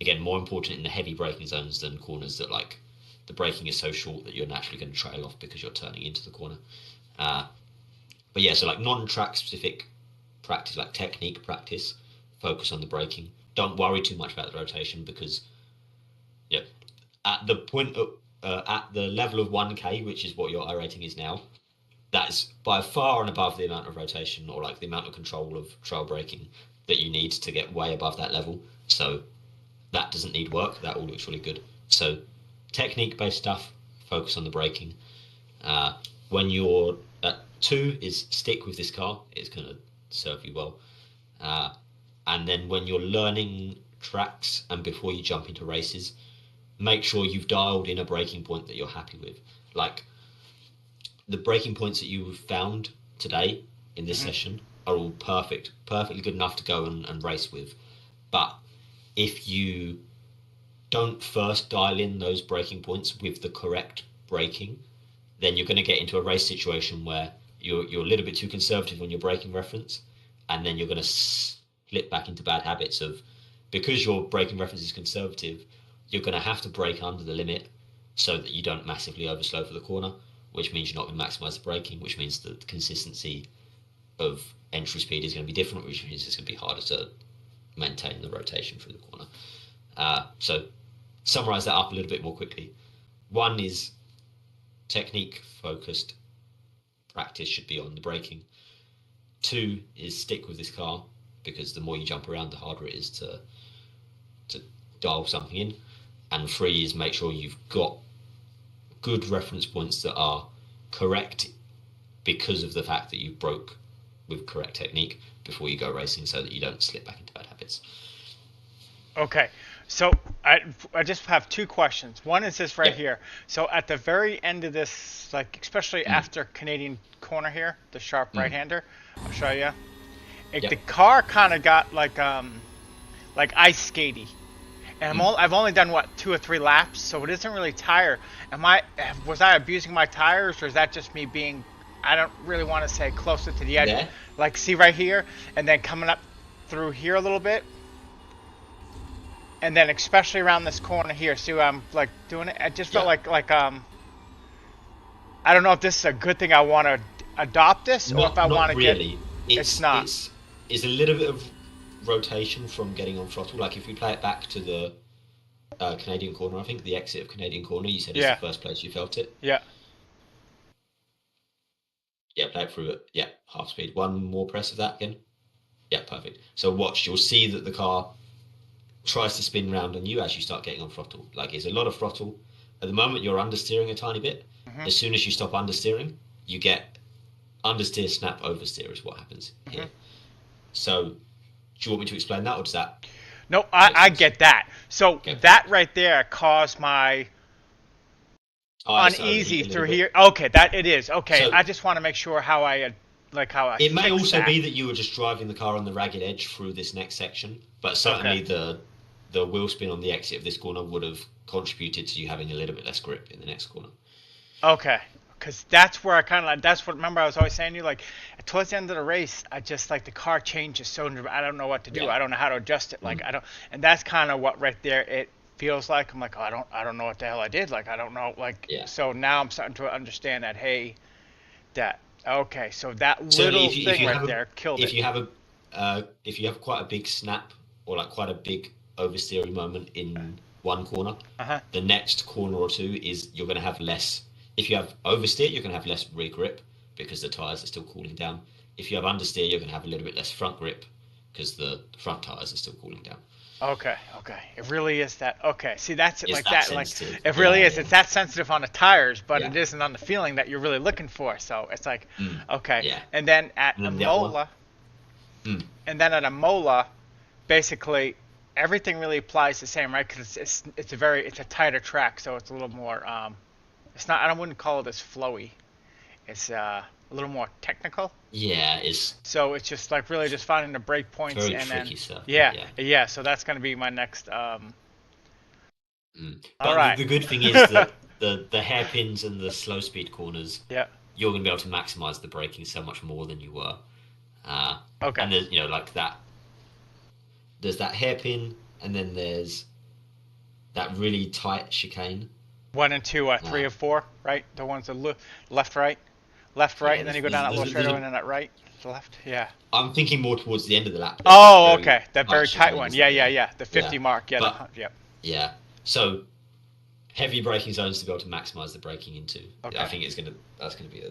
Again, more important in the heavy braking zones than corners that like the braking is so short that you're naturally going to trail off because you're turning into the corner. But yeah, so like non-track specific practice, like technique practice, focus on the braking. Don't worry too much about the rotation because at the point of, at the level of 1K, which is what your I rating is now, that's by far and above the amount of rotation or like the amount of control of trail braking that you need to get way above that level. So that doesn't need work. That all looks really good. So technique-based stuff, focus on the braking. When you're at 2 is stick with this car. It's going to serve you well. And then when you're learning tracks and before you jump into races, make sure you've dialed in a braking point that you're happy with. Like the braking points that you've found today in this session are all perfectly good enough to go and race with. But if you don't first dial in those braking points with the correct braking, then you're going to get into a race situation where you're a little bit too conservative on your braking reference, and then you're going to slip back into bad habits of, because your braking reference is conservative, you're going to have to brake under the limit so that you don't massively overslow for the corner, which means you're not going to maximize the braking, which means the consistency of entry speed is going to be different, which means it's going to be harder to maintain the rotation through the corner. So summarize that up a little bit more quickly. 1 is technique focused practice should be on the braking. 2 is stick with this car, because the more you jump around, the harder it is to dial something in. And 3 is make sure you've got good reference points that are correct because of the fact that you broke with correct technique before you go racing, so that you don't slip back into bad habits. Okay, so I just have 2 questions. One is this right here. So at the very end of this, like especially after Canadian corner here, the sharp right-hander, I'll show you. The car kind of got like ice skatey, and I've only done what 2 or 3 laps, so it isn't really tire. Was I abusing my tires, or is that just me being, I don't really want to say closer to the edge? Yeah. Like see right here, and then coming up through here a little bit. And then especially around this corner here, see where I'm like doing it? I just felt like I don't know if this is a good thing I want to adopt this, or if I want to really. It's not. It's a little bit of rotation from getting on throttle. Like if we play it back to the Canadian corner, I think the exit of Canadian corner, you said is the first place you felt it. Yeah. Yeah, play it through it. Yeah, half speed. 1 more press of that again. Yeah, perfect. So watch, you'll see that the car tries to spin round on you as you start getting on throttle. Like it's a lot of throttle. At the moment, you're understeering a tiny bit. As soon as you stop understeering, you get understeer, snap, oversteer is what happens here. So do you want me to explain that, or does that? No, I get that. So that right there caused my uneasy through here. Okay, that it is. Okay, so, I just want to make sure how I It may also be that you were just driving the car on the ragged edge through this next section, but certainly the wheel spin on the exit of this corner would have contributed to you having a little bit less grip in the next corner. Okay, because that's where I kind of like, that's what, remember I was always saying to you, like towards the end of the race, I just like the car changes so I don't know what to do. I don't know how to adjust it. Like I don't, and that's kind of what right there it feels like. I'm like, oh, I don't know what the hell I did. Like I don't know. Like so now I'm starting to understand that. Hey, okay, so that little thing right there killed it. If you have quite a big snap or like quite a big oversteering moment in one corner, the next corner or 2 is you're going to have less. If you have oversteer, you're going to have less rear grip because the tires are still cooling down. If you have understeer, you're going to have a little bit less front grip because the front tires are still cooling down. Okay. It really is that. Okay, see that's it, like that. Like it really is. It's that sensitive on the tires, but it isn't on the feeling that you're really looking for. So it's like, okay. Yeah. And then at Imola, basically everything really applies the same, right? Because it's a tighter track, so it's a little more. It's not. I wouldn't call it as flowy. It's a little more technical. Yeah, it's. So it's just like really just finding the break points very and tricky then stuff. Yeah. So that's going to be my next. But all right. The good thing is that the hairpins and the slow speed corners. Yeah. You're going to be able to maximize the braking so much more than you were. Okay. And there's like that. There's that hairpin, and then there's that really tight chicane. 1 and 2, 3 or 4, right? The ones that left, right, and then you go down that little straightaway and then that right to left. Yeah. I'm thinking more towards the end of the lap. Oh, okay. That very tight one. Yeah. The 50 mark. Yeah. Yeah. So heavy braking zones to be able to maximize the braking into. Okay. I think that's gonna be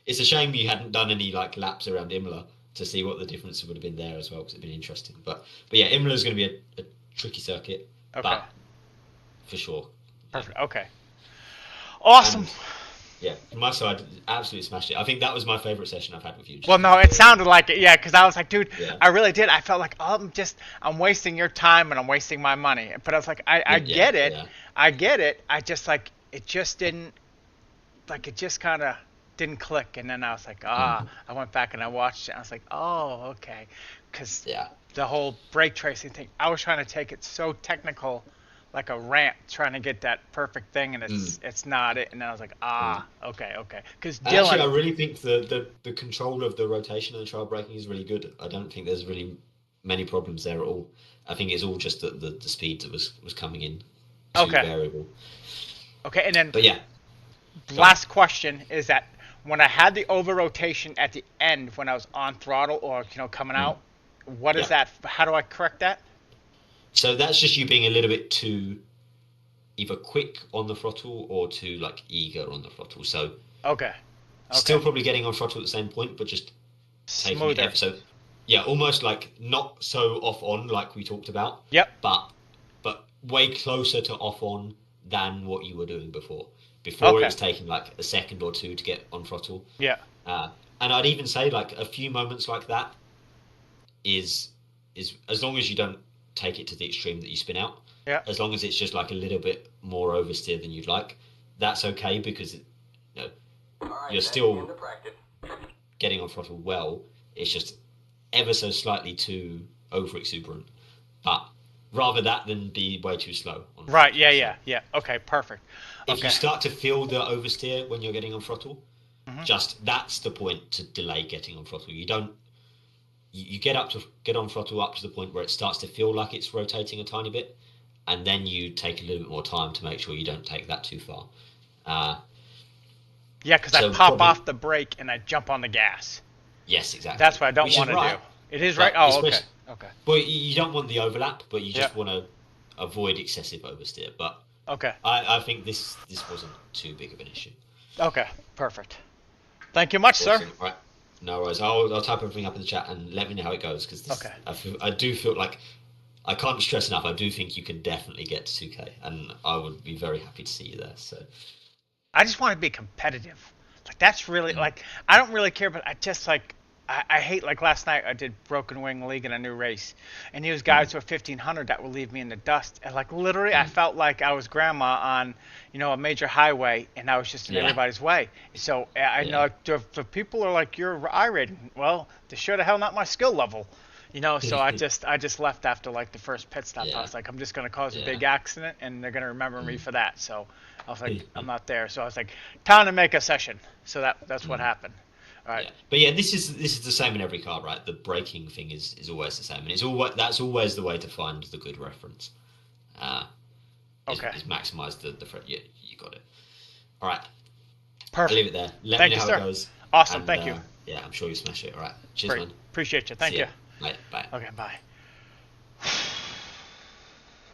It's a shame you hadn't done any like laps around Imola to see what the difference would have been there as well, because it'd been interesting. But yeah, Imola is going to be a tricky circuit, Okay. but for sure. Yeah. Perfect. Okay. Awesome. And yeah, from my side, absolutely smashed it. I think that was my favorite session I've had with you. Well, no, it sounded like it, yeah, because I was like, dude, Yeah. I really did. I felt like, oh, I'm wasting your time and I'm wasting my money. But I was like, I Yeah, get it. yeah. I get it. I just, like, it just didn't, like, it just kind of didn't click. And then I was like, I went back and I watched it. And I was like, oh, okay. Because Yeah. the whole brake tracing thing, I was trying to take it so technical, like a rant, trying to get that perfect thing, and it's not it. And then I was like, okay. Because And actually, I Dylan, really think the control of the rotation and the trial braking is really good. I don't think there's really many problems there at all. I think it's all just the speed that was coming in too okay, variable. okay. And then But yeah, last question is that when I had the over rotation at the end when I was on throttle or coming out, what is Yeah. that? How do I correct that? so that's just you being a little bit too either quick on the throttle or too like eager on the throttle. So Okay, still okay, probably getting on throttle at the same point, but just taking it smoother. ever so yeah, almost like not so off on like we talked about, Yep. but way closer to off on than what you were doing before. Before it Okay. was taking like a second or two to get on throttle. Yeah. And I'd even say like a few moments like that is as long as you don't take it to the extreme that you spin out, Yeah. as long as it's just like a little bit more oversteer than you'd like, that's okay because know, Alright, you're that's still the end of practice. getting on throttle well. It's just ever so slightly too over exuberant. But rather that than be way too slow. On Right. throttle. Yeah. So Yeah. Yeah. Okay. Perfect. if you Okay. start to feel the oversteer when you're getting on throttle, Hmm. just that's the point to delay getting on throttle. You don't you get on throttle up to the point where it starts to feel like it's rotating a tiny bit, and then you take a little bit more time to make sure you don't take that too far. Uh, Yeah, because I so pop probably off the brake and I jump on the gas. yes, exactly. That's what I don't Which is want to right, do. It is right. but Oh, okay. especially Okay. well, you don't want the overlap, but you Yeah. just want to avoid excessive oversteer. But Okay. I think this wasn't too big of an issue. Okay. Perfect. Thank you much, sir. Awesome. Right. No worries. I'll type everything up in the chat and let me know how it goes because Okay. I do feel like I can't stress enough. I do think you can definitely get to 2K, and I would be very happy to see you there. So I just want to be competitive. Like that's really like I don't really care, but I just like I hate like last night I did Broken Wing League in a new race, and these guys were 1500 that would leave me in the dust, and like literally I felt like I was grandma on a major highway, and I was just in yeah, everybody's way. So I know yeah, like, the people are like you're I-rated. Well, they sure the hell not my skill level. So I just left after like the first pit stop. I yeah, was like, I'm just gonna cause a yeah. big accident, and they're gonna remember me for that. So I was like, I'm not there. So I was like, time to make a session. So that's what happened. All right. Yeah, but yeah, this is the same in every car, right? The braking thing is always the same, and it's always that's always the way to find the good reference. Uh, Okay. is maximize the front. Yeah, you got it. All right, I'll Perfect. leave it there. Let Thank me you, know how sir. it goes. Awesome. And Thank you. yeah, I'm sure you smash it. All right, cheers, Great. man. Appreciate you. Thank See you. ya. Bye. Bye. Okay. Bye.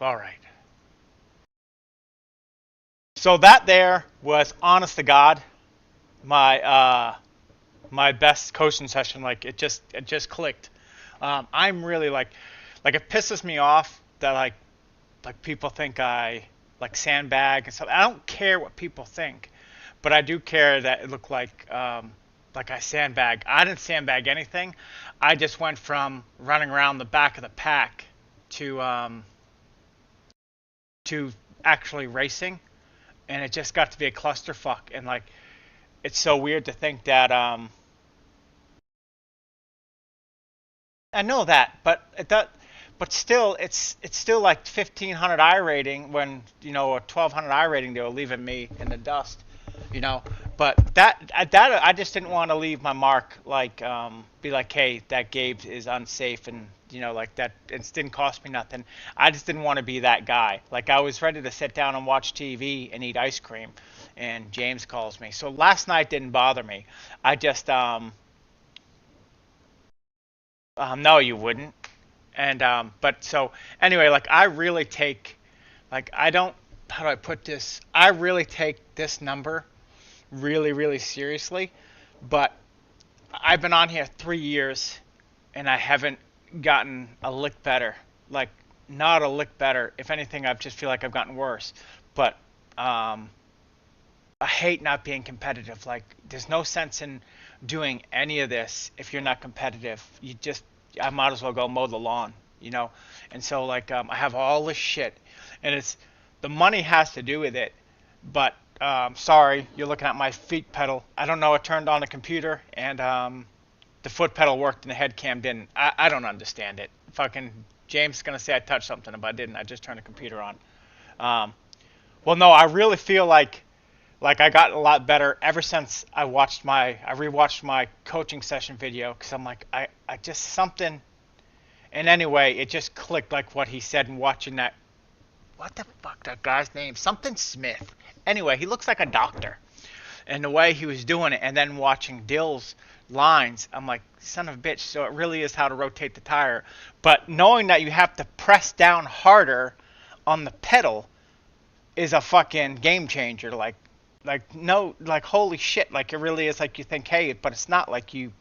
All right. So that there was honest to God my best coaching session. Like it just clicked. I'm really like it pisses me off that like people think I like sandbag and stuff. I don't care what people think, but I do care that it looked like I sandbag. I didn't sandbag anything. I just went from running around the back of the pack to actually racing, and it just got to be a clusterfuck. And like it's so weird to think that I know that, but still, it's still like 1500 I rating when a 1200 I rating they were leaving me in the dust, you know. But that I just didn't want to leave my mark, like be like, hey, that Gabe is unsafe, and like that. It didn't cost me nothing. I just didn't want to be that guy. Like I was ready to sit down and watch TV and eat ice cream, and James calls me. So last night didn't bother me. I just no, you wouldn't. And but so anyway, like I really take, like I don't, how do I put this? I really take this number really, really seriously but I've been on here 3 years and I haven't gotten a lick better. Like, not a lick better. If anything, I just feel like I've gotten worse. But um, I hate not being competitive. Like, there's no sense in doing any of this if you're not competitive. I might as well go mow the lawn, you know? And so, like, I have all this shit, and the money has to do with it, but, sorry, you're looking at my feet pedal. I don't know, it turned on the computer, and, the foot pedal worked and the head cam didn't. I don't understand it. Fucking James is gonna say I touched something, but I didn't. I just turned the computer on. Um, well, no, I really feel like I got a lot better ever since I rewatched my coaching session video, because I'm like, I just something. And anyway, it just clicked, like what he said, and watching that. What the fuck, that guy's name? Something Smith. Anyway, he looks like a doctor. And the way he was doing it, and then watching Dill's lines, I'm like, son of a bitch. So it really is how to rotate the tire. But knowing that you have to press down harder on the pedal is a fucking game changer. Like no, like holy shit. Like it really is. Like you think, hey, but it's not like you.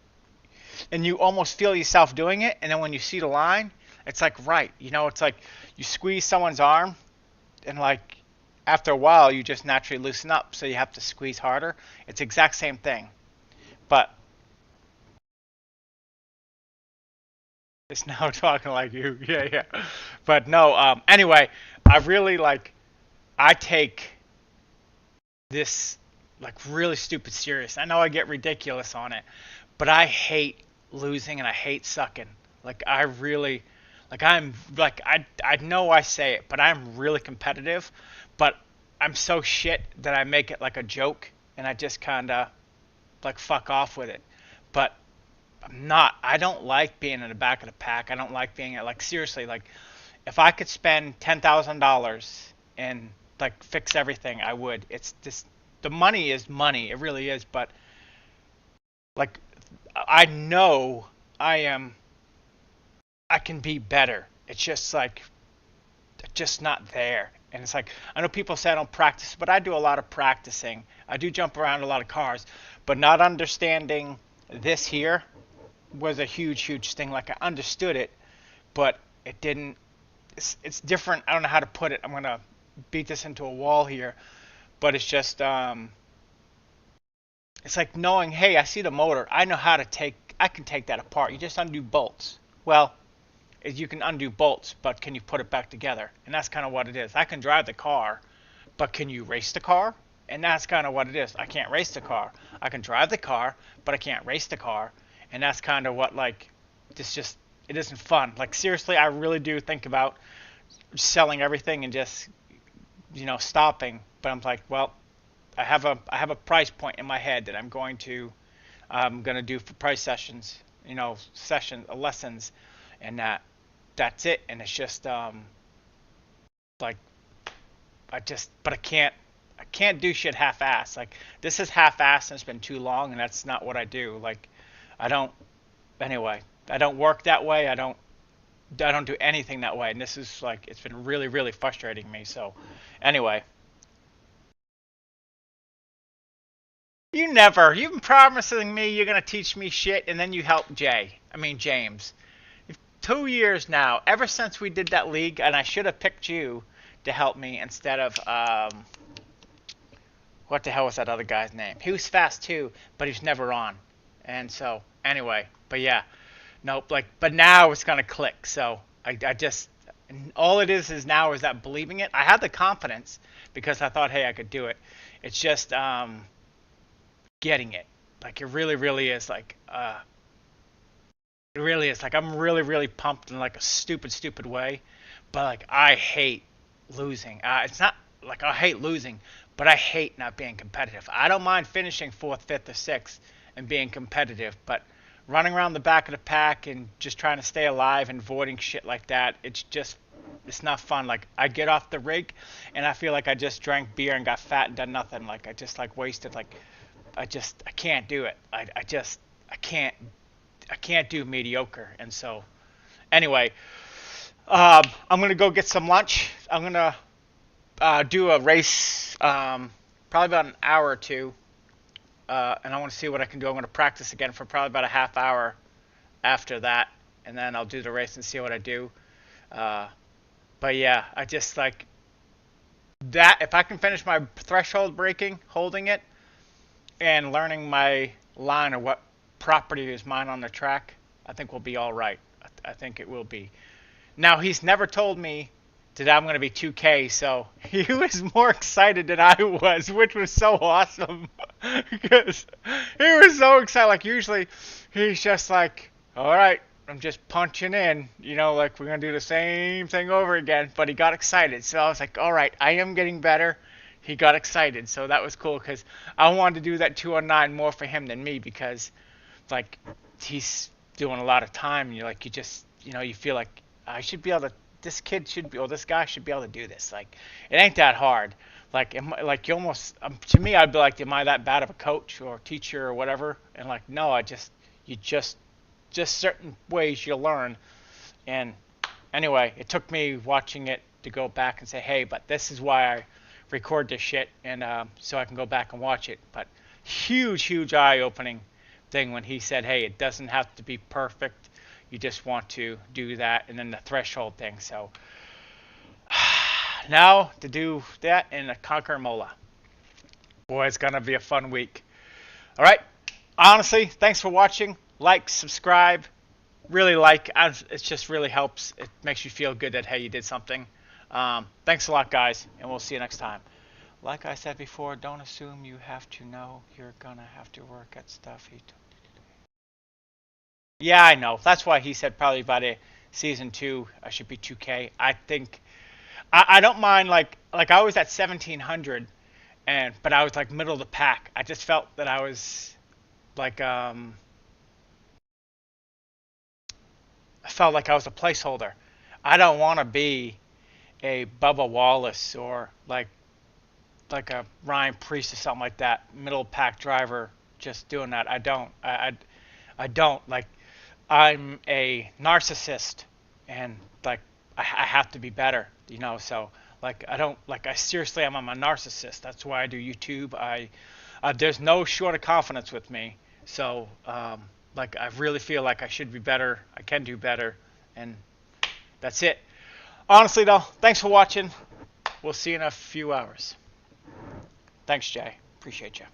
And you almost feel yourself doing it, and then when you see the line, it's like, right, you know, it's like you squeeze someone's arm, and like after a while you just naturally loosen up, so you have to squeeze harder. It's the exact same thing, but it's now talking like you. Yeah. But no, anyway, I really like, I take this like really stupid serious. I know I get ridiculous on it, but I hate losing and I hate sucking. Like I really, like I'm like I know I say it, but I'm really competitive, but I'm so shit that I make it like a joke, and I just kind of like fuck off with it. But I'm not. I don't like being in the back of the pack. I don't like being like seriously, like if I could spend $10,000 and like fix everything, I would. It's just the money is money. It really is, but like I know I can be better. It's just like just not there. And it's like I know people say I don't practice, but I do a lot of practicing. I do jump around a lot of cars, but not understanding this here was a huge thing. Like I understood it, but it didn't. It's different. I don't know how to put it. I'm gonna beat this into a wall here, but it's just it's like knowing, hey, I see the motor. I know how to I can take that apart. You just undo bolts. Well, you can undo bolts, but can you put it back together? And that's kind of what it is. I can drive the car, but can you race the car? And that's kind of what it is. I can't race the car. I can drive the car, but I can't race the car. And that's kind of what, like, it isn't fun. Like, seriously, I really do think about selling everything and just, stopping. But I'm like, well, I have a price point in my head that I'm going to do for price sessions, lessons, and that's it. And it's just like but I can't do shit half-ass. Like this is half-ass and it's been too long, and that's not what I do. Like I don't work that way. I don't do anything that way. And this is like it's been really frustrating me. So anyway. You've been promising me you're going to teach me shit, and then you help James. 2 years now, ever since we did that league, and I should have picked you to help me instead of, what the hell was that other guy's name? He was fast too, but he's never on. And so, anyway, but yeah. Nope, but now it's going to click, so I just, all it is now is that believing it. I had the confidence, because I thought, hey, I could do it. It's just, getting it. Like it really is like it really is like I'm really pumped in like a stupid way, but like I hate losing. It's not like I hate losing, but I hate not being competitive. I don't mind finishing 4th, 5th, or 6th and being competitive, but running around the back of the pack and just trying to stay alive and avoiding shit like that, it's not fun. Like I get off the rig and I feel like I just drank beer and got fat and done nothing. Like I just like wasted like I can't do it. I can't do mediocre. And so anyway, I'm gonna go get some lunch. I'm gonna do a race, probably about an hour or two. and I want to see what I can do. I'm going to practice again for probably about a half hour after that, and then I'll do the race and see what I do. But yeah, I just like that. If I can finish my threshold braking, holding it, and learning my line of what property is mine on the track, I think we'll be all right. I think it will be. Now, he's never told me that I'm going to be 2K, so he was more excited than I was, which was so awesome. Because he was so excited. Like, usually, he's just like, all right, I'm just punching in. You know, like, we're going to do the same thing over again. But he got excited. So I was like, all right, I am getting better. He got excited. So that was cool because I wanted to do that 209 more for him than me because, like, he's doing a lot of time. And you're like, you just, you know, you feel like, I should be able to, this kid should be, or this guy should be able to do this. Like, it ain't that hard. Like, like you almost, to me, I'd be like, am I that bad of a coach or teacher or whatever? And like, no, you just certain ways you learn. And anyway, it took me watching it to go back and say, hey, but this is why I record this shit, and so I can go back and watch it. But huge eye-opening thing when he said, hey, it doesn't have to be perfect. You just want to do that, and then the threshold thing. So now to do that and conquer Mola. Boy, it's going to be a fun week. All right. Honestly, thanks for watching. Like, subscribe. Really it just really helps. It makes you feel good that, hey, you did something. Thanks a lot, guys, and we'll see you next time. Like I said before, don't assume you have to know. You're going to have to work at stuff he told you to do. Yeah, I know. That's why he said probably by the season 2, I should be 2K. I think I don't mind like I was at 1700, but I was like middle of the pack. I just felt that I was like I felt like I was a placeholder. I don't want to be a Bubba Wallace or like a Ryan Priest or something like that, middle pack driver just doing that. I don't. I don't like. I'm a narcissist, and like I have to be better, you know. So like I don't like I seriously I'm a narcissist. That's why I do YouTube. There's no short of confidence with me. So like I really feel like I should be better. I can do better, and that's it. Honestly though, thanks for watching. We'll see you in a few hours. Thanks, Jay. Appreciate you.